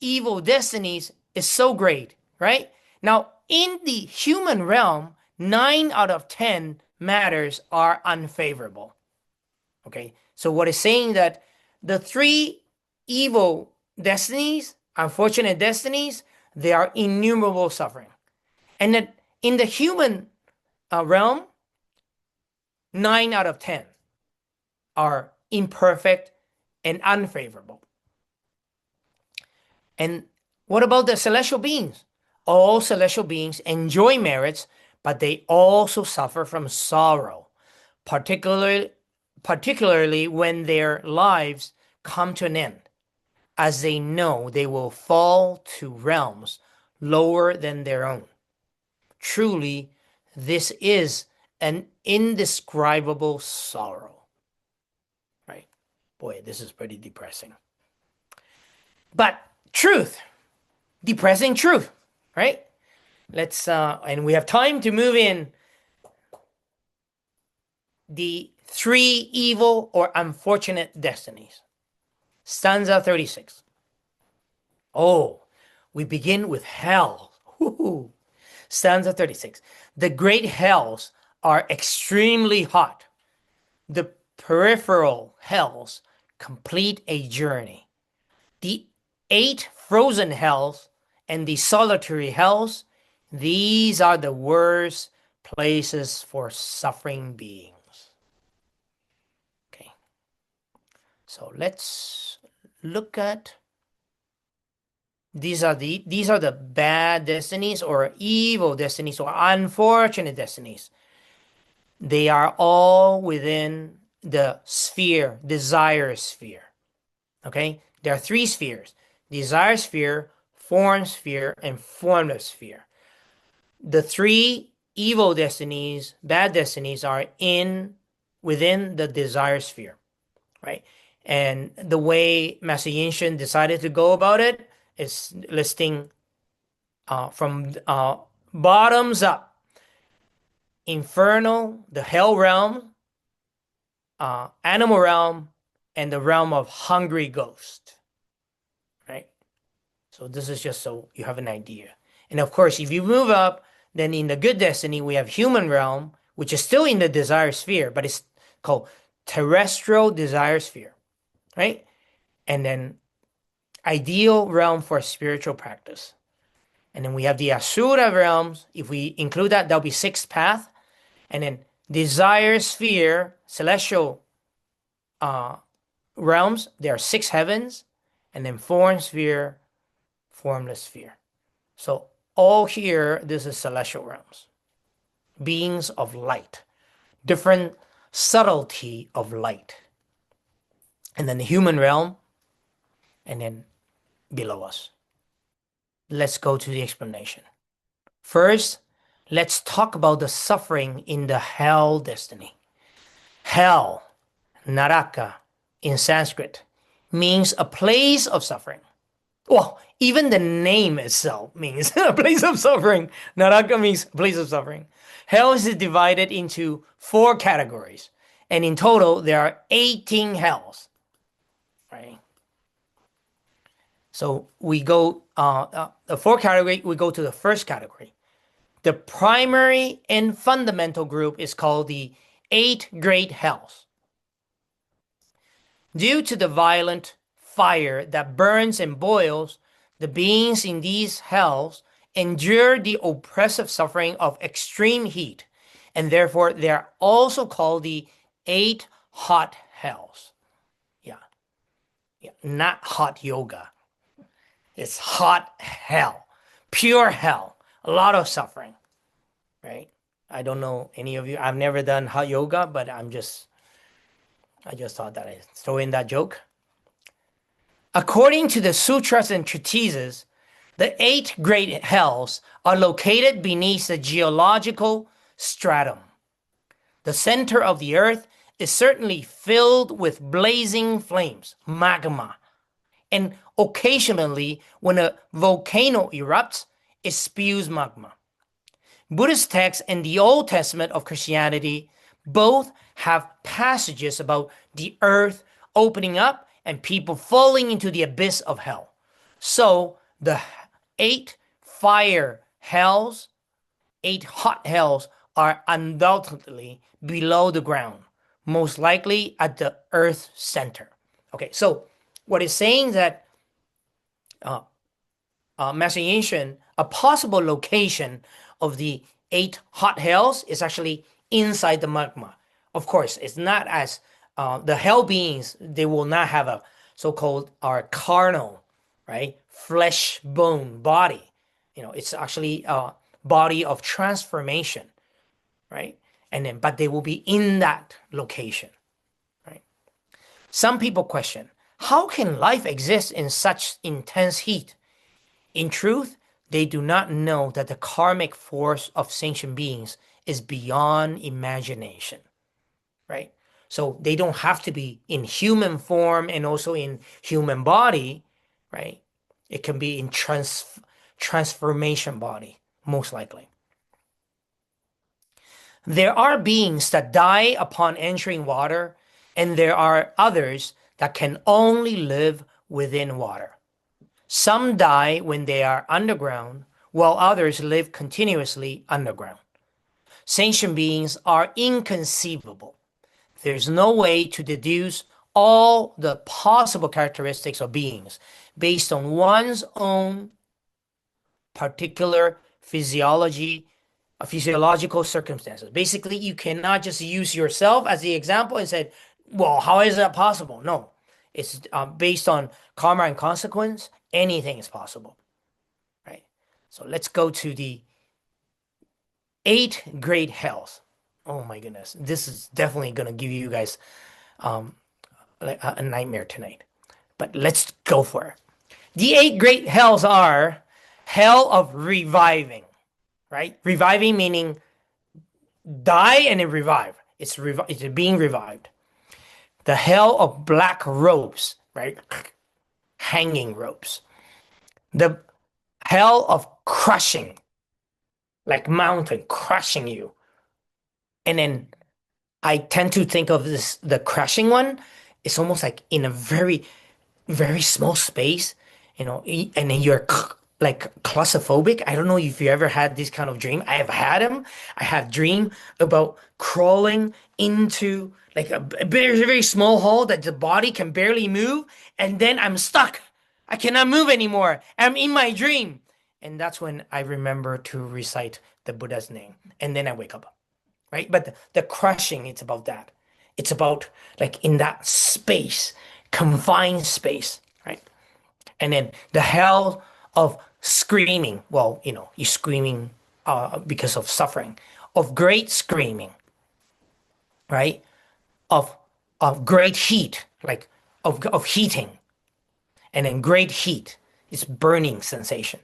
evil destinies is so great, right? Now, in the human realm, 9 out of 10 matters are unfavorable. Okay, so what is saying that the 3 evil destinies, unfortunate destinies, they are innumerable suffering. And that in the human realm, 9 out of 10 are imperfect and unfavorable. And what about the celestial beings? All celestial beings enjoy merits, but they also suffer from sorrow, particularly when their lives come to an end, as they know they will fall to realms lower than their own. Truly, this is an indescribable sorrow. Right? Boy, this is pretty depressing. But truth, depressing truth, right? Let's and we have time to move in the 3 evil or unfortunate destinies. Stanza 36. Oh, we begin with hell. Woo-hoo. Stanza 36. The great hells are extremely hot. The peripheral hells complete a journey. The 8 frozen hells and the solitary hells, these are the worst places for suffering beings. Okay. So let's look at These are the bad destinies or evil destinies or unfortunate destinies. They are all within the sphere, desire sphere. Okay? There are three spheres: desire sphere, form sphere, and formless sphere. The three evil destinies, bad destinies, are within the desire sphere, right? And the way Master Yinshun decided to go about it is listing from bottoms up: infernal, the hell realm, animal realm, and the realm of hungry ghost, right? So this is just so you have an idea. And of course, if you move up, then in the good destiny, we have human realm, which is still in the desire sphere, but it's called terrestrial desire sphere, right? And then ideal realm for spiritual practice. And then we have the Asura realms. If we include that, that'll be sixth path. And then desire sphere, celestial realms, there are six heavens. And then form sphere, formless sphere. So all here, this is celestial realms. Beings of light. Different subtlety of light. And then the human realm. And then below us. Let's go to the explanation. First, let's talk about the suffering in the hell destiny. Hell, Naraka, in Sanskrit, means a place of suffering. Well, even the name itself means a place of suffering. Naraka means place of suffering. Hell is divided into 4 categories, and in total, there are 18 hells. Right? So we go, the 4 category, we go to the first category. The primary and fundamental group is called the 8 great hells. Due to the violent fire that burns and boils, the beings in these hells endure the oppressive suffering of extreme heat, and therefore they are also called the 8 hot hells. Yeah, not hot yoga. It's hot hell, pure hell, a lot of suffering, right? I don't know any of you. I've never done hot yoga, but I just thought that I'd throw in that joke. According to the sutras and treatises, the 8 great hells are located beneath the geological stratum. The center of the earth is certainly filled with blazing flames, magma, and occasionally, when a volcano erupts, it spews magma. Buddhist texts and the Old Testament of Christianity both have passages about the earth opening up and people falling into the abyss of hell. So the 8 fire hells, 8 hot hells, are undoubtedly below the ground, most likely at the earth's center. Okay, so what it's saying that Master Yinshun, a possible location of the 8 hot hells is actually inside the magma. Of course, it's not as the hell beings, they will not have a so-called our carnal, right, flesh bone body. It's actually a body of transformation, right? And then, but they will be in that location, right? Some people question, how can life exist in such intense heat? In truth, they do not know that the karmic force of sentient beings is beyond imagination, right? So they don't have to be in human form and also in human body, right? It can be in transformation body, most likely. There are beings that die upon entering water, and there are others that can only live within water. Some die when they are underground, while others live continuously underground. Sentient beings are inconceivable. There's no way to deduce all the possible characteristics of beings based on one's own particular physiological circumstances. Basically, you cannot just use yourself as the example and say, well, how is that possible? No, it's based on karma and consequence. Anything is possible. So let's go to the eight great hells. Oh my goodness, this is definitely gonna give you guys um, like a nightmare tonight. But let's go for it. The eight great hells are hell of reviving, right? Reviving meaning die and then revive. It's being revived. The hell of black ropes, right? Hanging ropes. The hell of crushing, like mountain crushing you. And then I tend to think of this, the crushing one, it's almost like in a very, very small space, and then you're like claustrophobic. I don't know if you ever had this kind of dream. I have had them. I have dream about crawling into like a very, very small hole that the body can barely move, and then I'm stuck. I cannot move anymore. I'm in my dream. And that's when I remember to recite the Buddha's name. And then I wake up, right? But the crushing, it's about that. It's about like in that space, confined space, right? And then the hell of screaming. Well, you're screaming because of suffering, of great screaming, right? Of great heat, like of heating, and then great heat is burning sensation,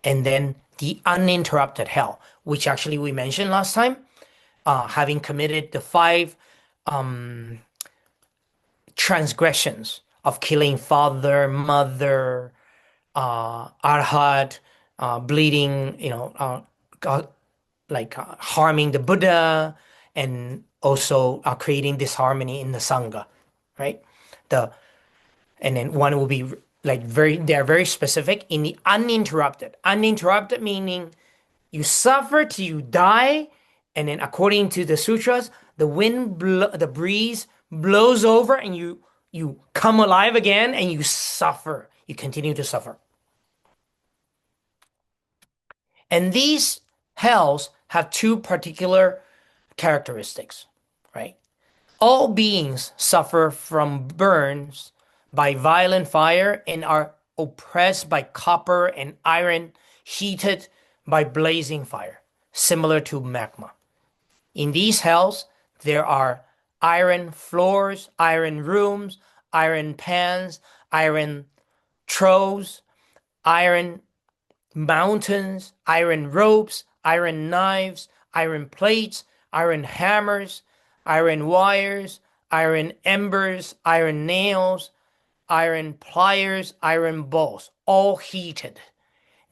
and then the uninterrupted hell, which actually we mentioned last time, having committed the five transgressions of killing father, mother, arhat, bleeding, harming the Buddha, and also creating disharmony in the Sangha, right? The and then one will be like they're very specific in the uninterrupted. Uninterrupted meaning you suffer till you die, and then according to the sutras, the breeze blows over, and you come alive again, and you suffer. You continue to suffer. And these hells have two particular characteristics, right? All beings suffer from burns by violent fire and are oppressed by copper and iron heated by blazing fire, similar to magma. In these hells, there are iron floors, iron rooms, iron pans, iron troughs, iron mountains, iron ropes, iron knives, iron plates, iron hammers, iron wires, iron embers, iron nails, iron pliers, iron balls, all heated.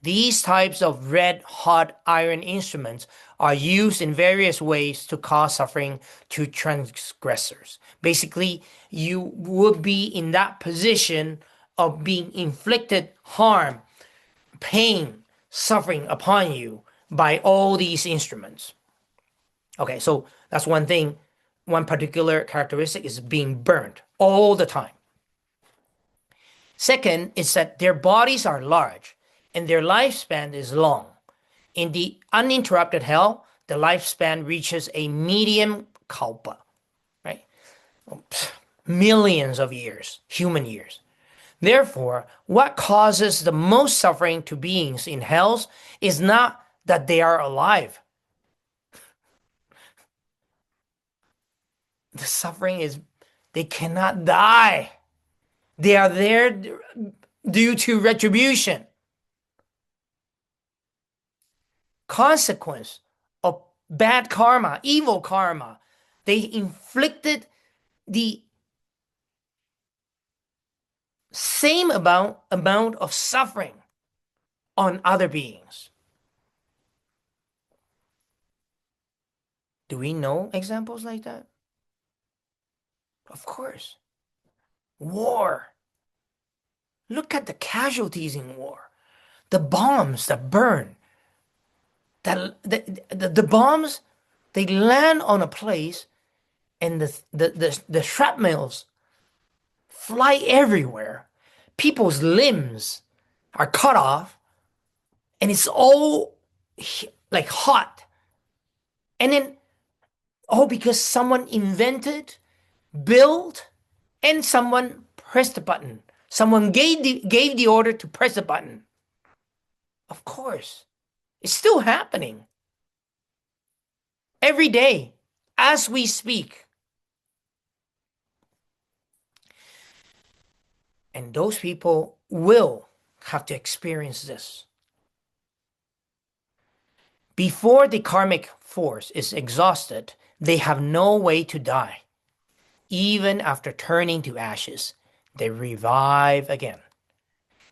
These types of red-hot iron instruments are used in various ways to cause suffering to transgressors. Basically, you would be in that position of being inflicted harm, pain, suffering upon you by all these instruments. Okay, so that's one thing. One particular characteristic is being burned all the time. Second is that their bodies are large and their lifespan is long. In the uninterrupted hell, the lifespan reaches a medium kalpa, right? Millions of years, human years. Therefore, what causes the most suffering to beings in hells is not that they are alive. The suffering is they cannot die. They are there due to retribution. Consequence of bad karma, evil karma. They inflicted the same amount of suffering on other beings. Do we know examples like that? Of course. War. Look at the casualties in war. The bombs that burn. The bombs, they land on a place, and the shrapnels fly everywhere. People's limbs are cut off, and it's all like hot. And then, all because someone invented, built, and someone pressed the button. Someone gave the order to press the button. Of course. It's still happening every day as we speak. And those people will have to experience this. Before the karmic force is exhausted, they have no way to die. Even after turning to ashes, they revive again.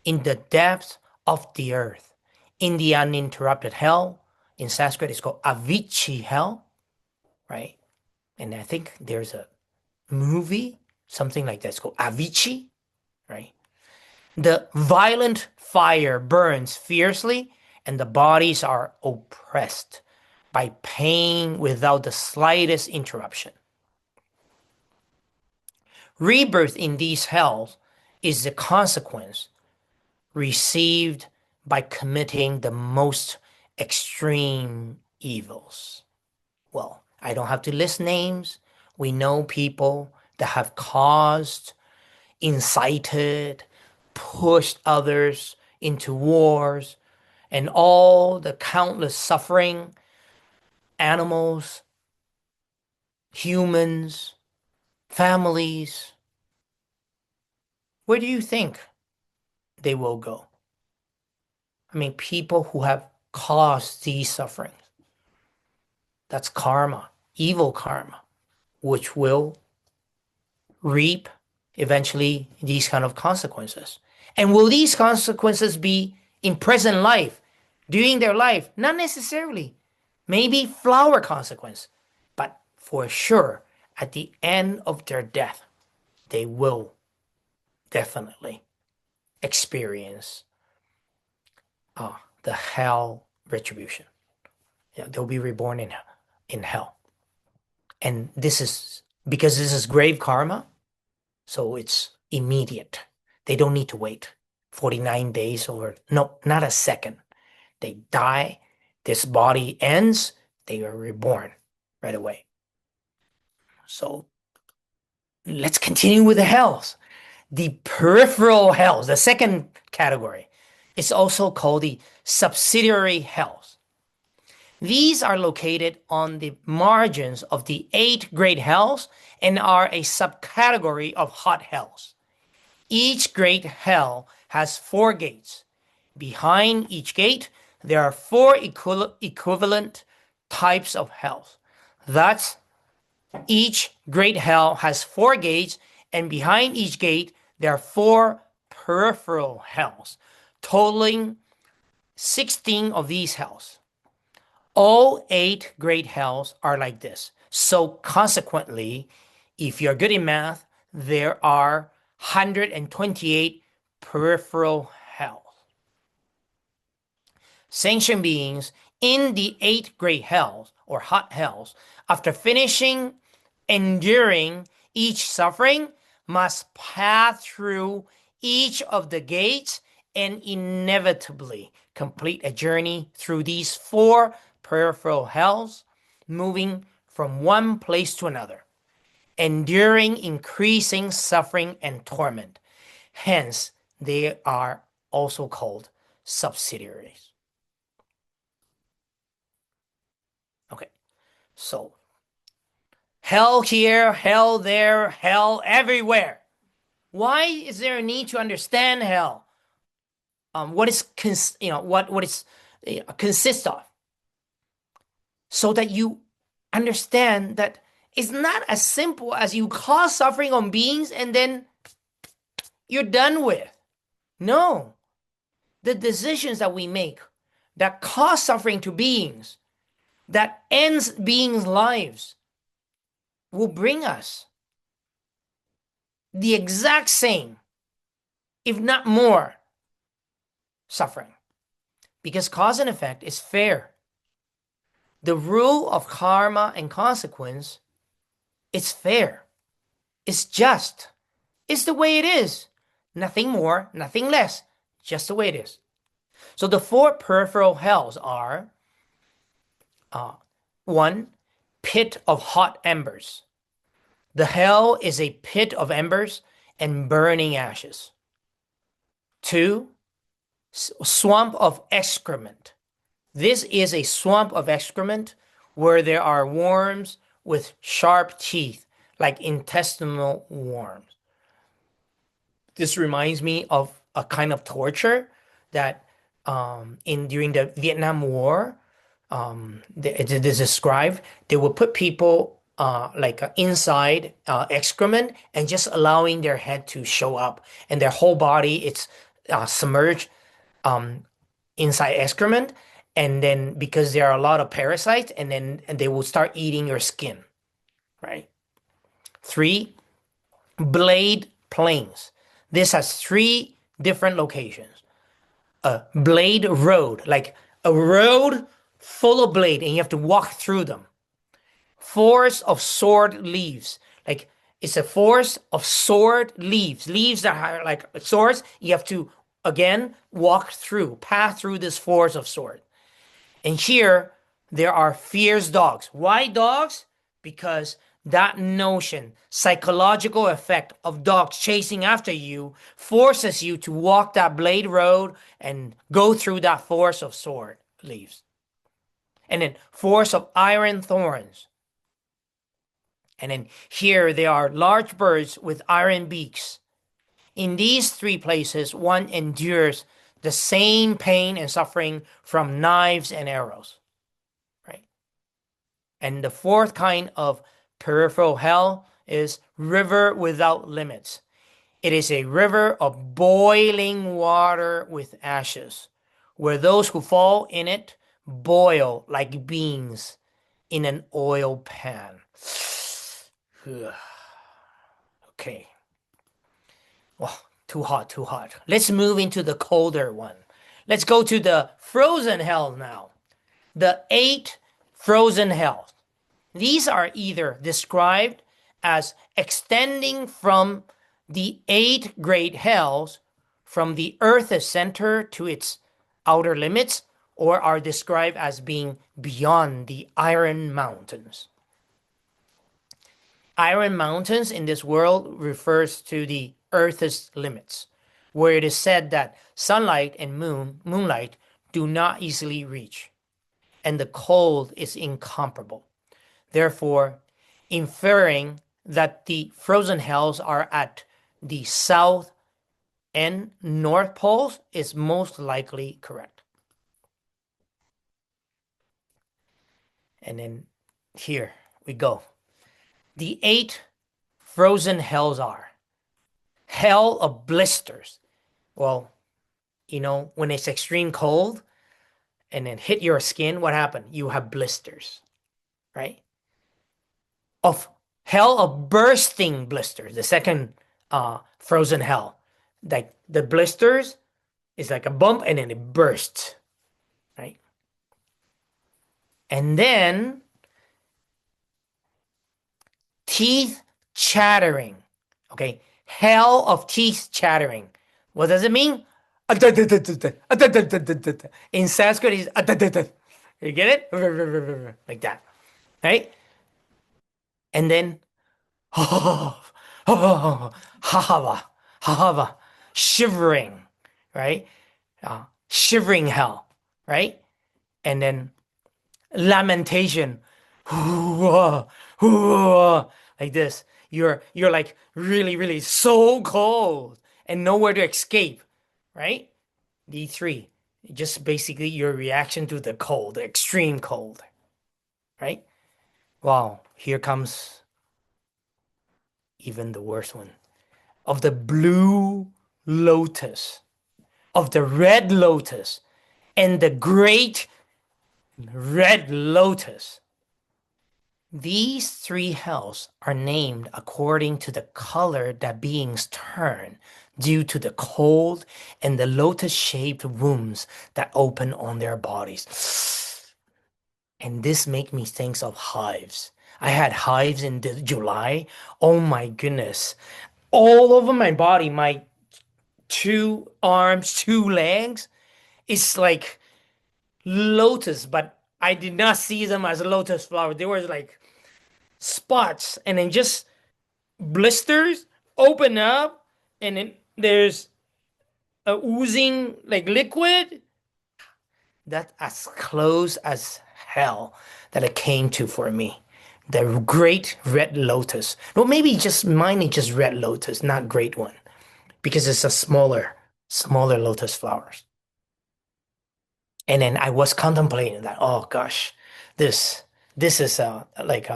In the depths of the earth, in the uninterrupted hell, in Sanskrit it's called Avicii hell, right? And I think there's a movie, something like that, it's called Avicii, right? The violent fire burns fiercely, and the bodies are oppressed by pain without the slightest interruption. Rebirth in these hells is the consequence received by committing the most extreme evils. Well, I don't have to list names. We know people that have caused, incited, pushed others into wars, and all the countless suffering, animals, humans, families. Where do you think they will go? I mean, people who have caused these sufferings. That's karma, evil karma, which will reap eventually these kind of consequences. And will these consequences be in present life, during their life? Not necessarily. Maybe flower consequence, but for sure, at the end of their death, they will definitely experience the hell retribution. Yeah, they'll be reborn in hell. And this is because this is grave karma, so it's immediate. They don't need to wait 49 days or no, not a second. They die, this body ends, they are reborn right away. So let's continue with the hells. The peripheral hells, the second category, is also called the subsidiary hells. These are located on the margins of the 8 great hells and are a subcategory of hot hells. Each great hell has 4 gates. Behind each gate, there are 4 equivalent types of hells. Thus, each great hell has 4 gates, and behind each gate, there are 4 peripheral hells, totaling 16 of these hells. All 8 great hells are like this. So consequently, if you're good in math, there are 128 peripheral hells. Sentient beings in the 8 great hells, or hot hells, after finishing enduring each suffering, must pass through each of the gates and inevitably complete a journey through these 4 peripheral hells, moving from one place to another, enduring increasing suffering and torment. Hence, they are also called subsidiaries. Okay, so hell here, hell there, hell everywhere. Why is there a need to understand hell? What it consists of, so that you understand that it's not as simple as you cause suffering on beings and then you're done with. No, the decisions that we make that cause suffering to beings, that ends beings' lives, will bring us the exact same, if not more, suffering. Because cause and effect is fair. The rule of karma and consequence is fair. It's just. It's the way it is. Nothing more, nothing less. Just the way it is. So the 4 peripheral hells are 1, pit of hot embers. The hell is a pit of embers and burning ashes. 2, swamp of excrement. This is a swamp of excrement where there are worms with sharp teeth, like intestinal worms. This reminds me of a kind of torture that in during the Vietnam War, it is described. They would put people inside excrement and just allowing their head to show up, and their whole body it's submerged um, inside excrement. And then because there are a lot of parasites, and they will start eating your skin, right? Three, blade plains. This has three different locations. A blade road, like a road full of blade, and you have to walk through them. Forest of sword leaves, like it's a forest of sword leaves, leaves that are like swords. You have to again walk through, pass through this forest of sword. And here there are fierce dogs. Why dogs? Because that notion, psychological effect of dogs chasing after you forces you to walk that blade road and go through that forest of sword leaves. And then forest of iron thorns. And then here there are large birds with iron beaks. In these three places, one endures the same pain and suffering from knives and arrows, right? And the fourth kind of peripheral hell is river without limits. It is a river of boiling water with ashes, where those who fall in it boil like beans in an oil pan. Okay. Well, too hot, too hot. Let's move into the colder one. Let's go to the frozen hell now. The 8 frozen hells. These are either described as extending from the 8 great hells from the Earth's center to its outer limits, or are described as being beyond the Iron Mountains. Iron Mountains in this world refers to the Earth's limits, where it is said that sunlight and moonlight do not easily reach, and the cold is incomparable. Therefore, inferring that the frozen hells are at the south and north poles is most likely correct. And then here we go. The 8 frozen hells are hell of blisters. Well, when it's extreme cold and then hit your skin, what happened? You have blisters, right? Of hell of bursting blisters, the second frozen hell. Like the blisters is like a bump and then it bursts, right? And then teeth chattering. Okay, hell of teeth chattering. What does it mean? In Sanskrit, is you get it? Like that, right? And then hahava, shivering, right? Shivering hell, right? And then lamentation, like this. You're like really, really so cold and nowhere to escape, right? D3, just basically your reaction to the cold, the extreme cold, right? Wow, here comes even the worst one. Of the blue lotus, of the red lotus, and the great red lotus. These 3 hells are named according to the color that beings turn due to the cold and the lotus-shaped wombs that open on their bodies. And this makes me think of hives. I had hives in July. Oh my goodness. All over my body, my 2 arms, 2 legs, it's like lotus, but I did not see them as a lotus flower. They were like spots and then just blisters open up and then there's a oozing like liquid. That's as close as hell that it came to for me. The great red lotus. Well, maybe just mine is just red lotus, not great one, because it's a smaller lotus flowers. And then I was contemplating that, oh gosh, this this is like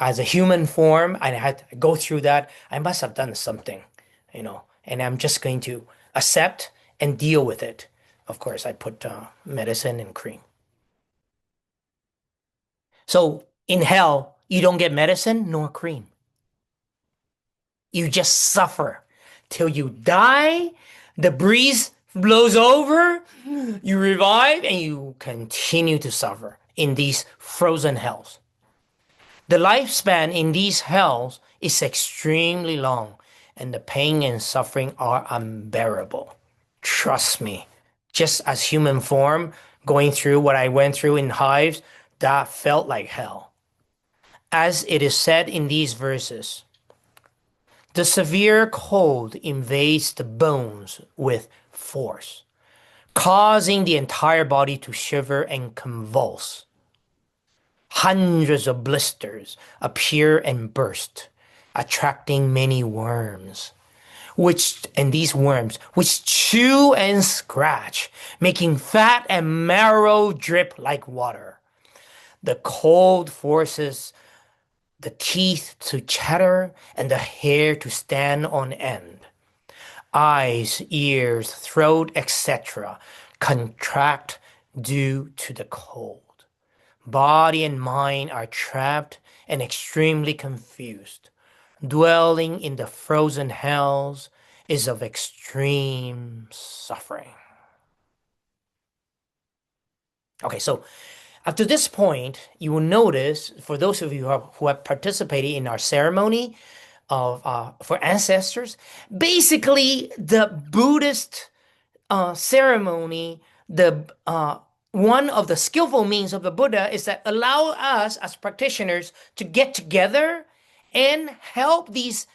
as a human form, I had to go through that. I must have done something, and I'm just going to accept and deal with it. Of course, I put medicine and cream. So in hell, you don't get medicine nor cream. You just suffer till you die. The breeze blows over, you revive, and you continue to suffer in these frozen hells. The lifespan in these hells is extremely long, and the pain and suffering are unbearable. Trust me, just as human form, going through what I went through in hives, that felt like hell. As it is said in these verses, the severe cold invades the bones with force, causing the entire body to shiver and convulse. Hundreds of blisters appear and burst, attracting many worms, and these worms, which chew and scratch, making fat and marrow drip like water. The cold forces the teeth to chatter and the hair to stand on end. Eyes, ears, throat, etc. contract due to the cold. Body and mind are trapped and extremely confused. Dwelling in the frozen hells is of extreme suffering. Okay, so up to this point, you will notice, for those of you who have participated in our ceremony of for ancestors, basically the Buddhist ceremony, the one of the skillful means of the Buddha is that allow us as practitioners to get together and help these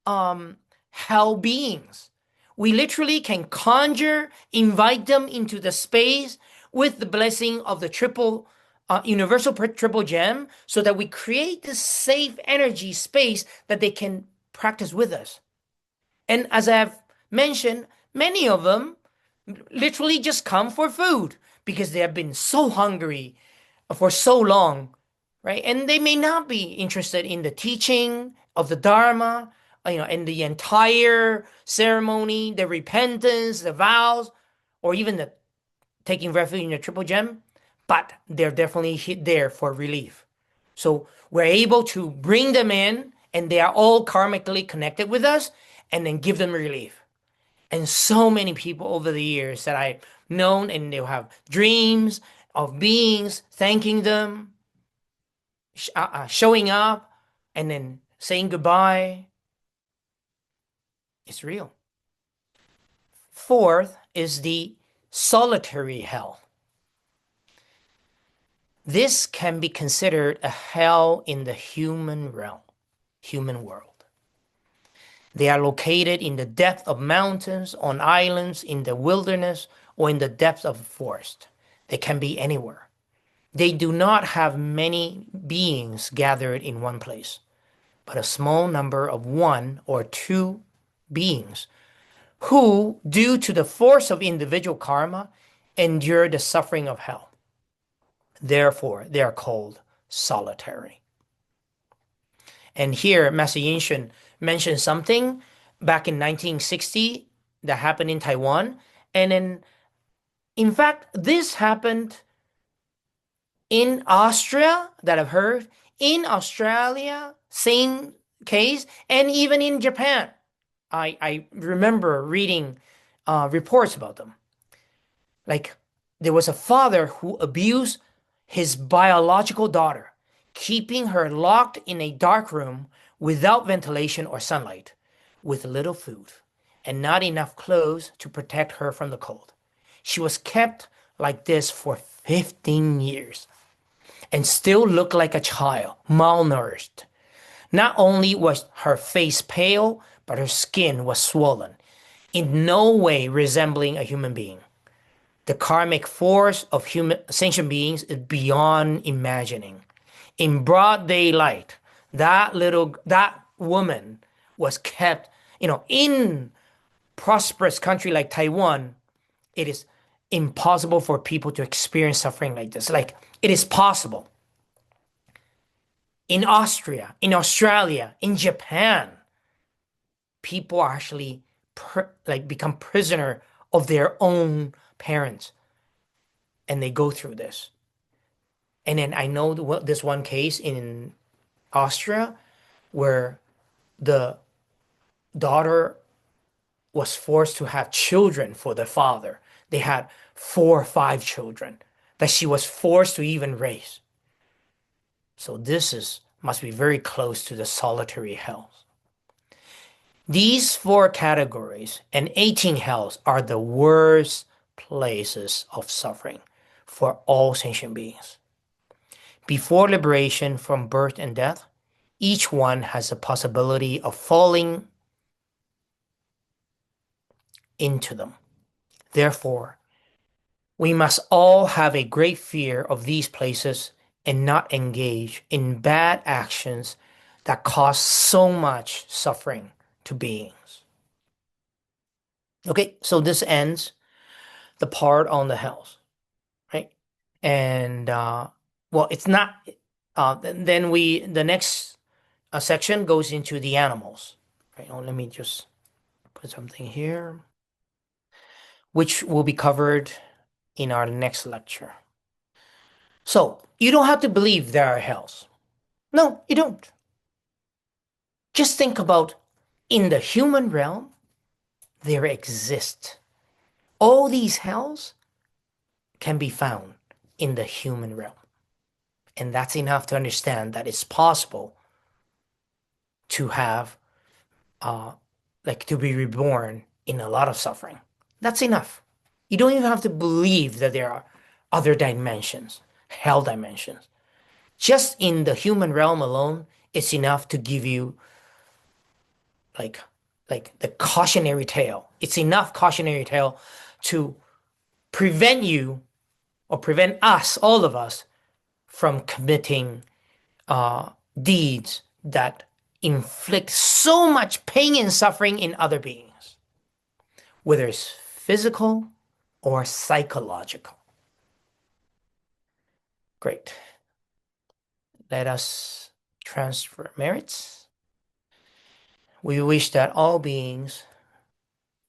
hell beings. We literally can conjure, invite them into the space with the blessing of the universal triple gem, so that we create this safe energy space that they can practice with us. And as I've mentioned, many of them literally just come for food because they have been so hungry for so long, right? And they may not be interested in the teaching of the Dharma, and the entire ceremony, the repentance, the vows, or even the taking refuge in the triple gem, but they're definitely there for relief. So we're able to bring them in, and they are all karmically connected with us, and then give them relief. And so many people over the years that I've known, and they'll have dreams of beings thanking them, showing up, and then saying goodbye. It's real. Fourth is the solitary hell. This can be considered a hell in the human realm, human world. They are located in the depth of mountains, on islands, in the wilderness, or in the depths of the forest. They can be anywhere. They do not have many beings gathered in one place, but a small number of one or two beings who, due to the force of individual karma, endure the suffering of hell. Therefore, they are called solitary. And here, Master Yinshun mentioned something back in 1960 that happened in Taiwan. And in fact, this happened in Austria, that I've heard, in Australia, same case, and even in Japan. I remember reading reports about them. Like, there was a father who abused his biological daughter, keeping her locked in a dark room without ventilation or sunlight, with little food and not enough clothes to protect her from the cold. She was kept like this for 15 years and still looked like a child, malnourished. Not only was her face pale, but her skin was swollen, in no way resembling a human being. The karmic force of human sentient beings is beyond imagining. In broad daylight, that woman was kept, in prosperous country like Taiwan, it is impossible for people to experience suffering like this. Like it is possible. In Austria, in Australia, in Japan, people are actually become prisoner of their own parents, and they go through this. And then I know this one case in Austria where the daughter was forced to have children for the father. They had 4 or 5 children that she was forced to even raise. So this must be very close to the solitary hells. These 4 categories and 18 hells are the worst places of suffering for all sentient beings. Before liberation from birth and death, each one has the possibility of falling into them. Therefore, we must all have a great fear of these places and not engage in bad actions that cause so much suffering to beings. Okay, so this ends the part on the hells, right? And well, it's not. Then the next section goes into the animals. Right? Oh, let me just put something here, which will be covered in our next lecture. So you don't have to believe there are hells. No, you don't. Just think about in the human realm, there exist. All these hells can be found in the human realm. And that's enough to understand that it's possible to have, to be reborn in a lot of suffering. That's enough. You don't even have to believe that there are other dimensions, hell dimensions. Just in the human realm alone, it's enough to give you like the cautionary tale. It's enough cautionary tale to prevent you or prevent us, all of us, from committing deeds that inflict so much pain and suffering in other beings, whether it's physical or psychological. Great. Let us transfer merits. We wish that all beings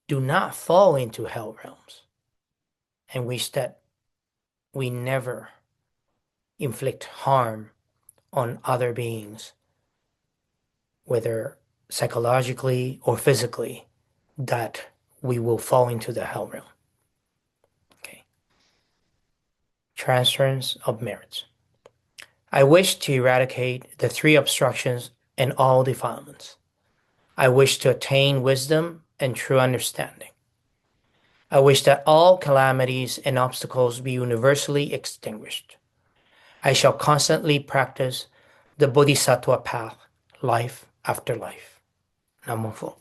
do not fall into hell realms, and wish that we never inflict harm on other beings, whether psychologically or physically, that we will fall into the hell realm. Okay. Transference of merits. I wish to eradicate the 3 obstructions and all defilements. I wish to attain wisdom and true understanding. I wish that all calamities and obstacles be universally extinguished. I shall constantly practice the Bodhisattva path, life after life. Namo Pho.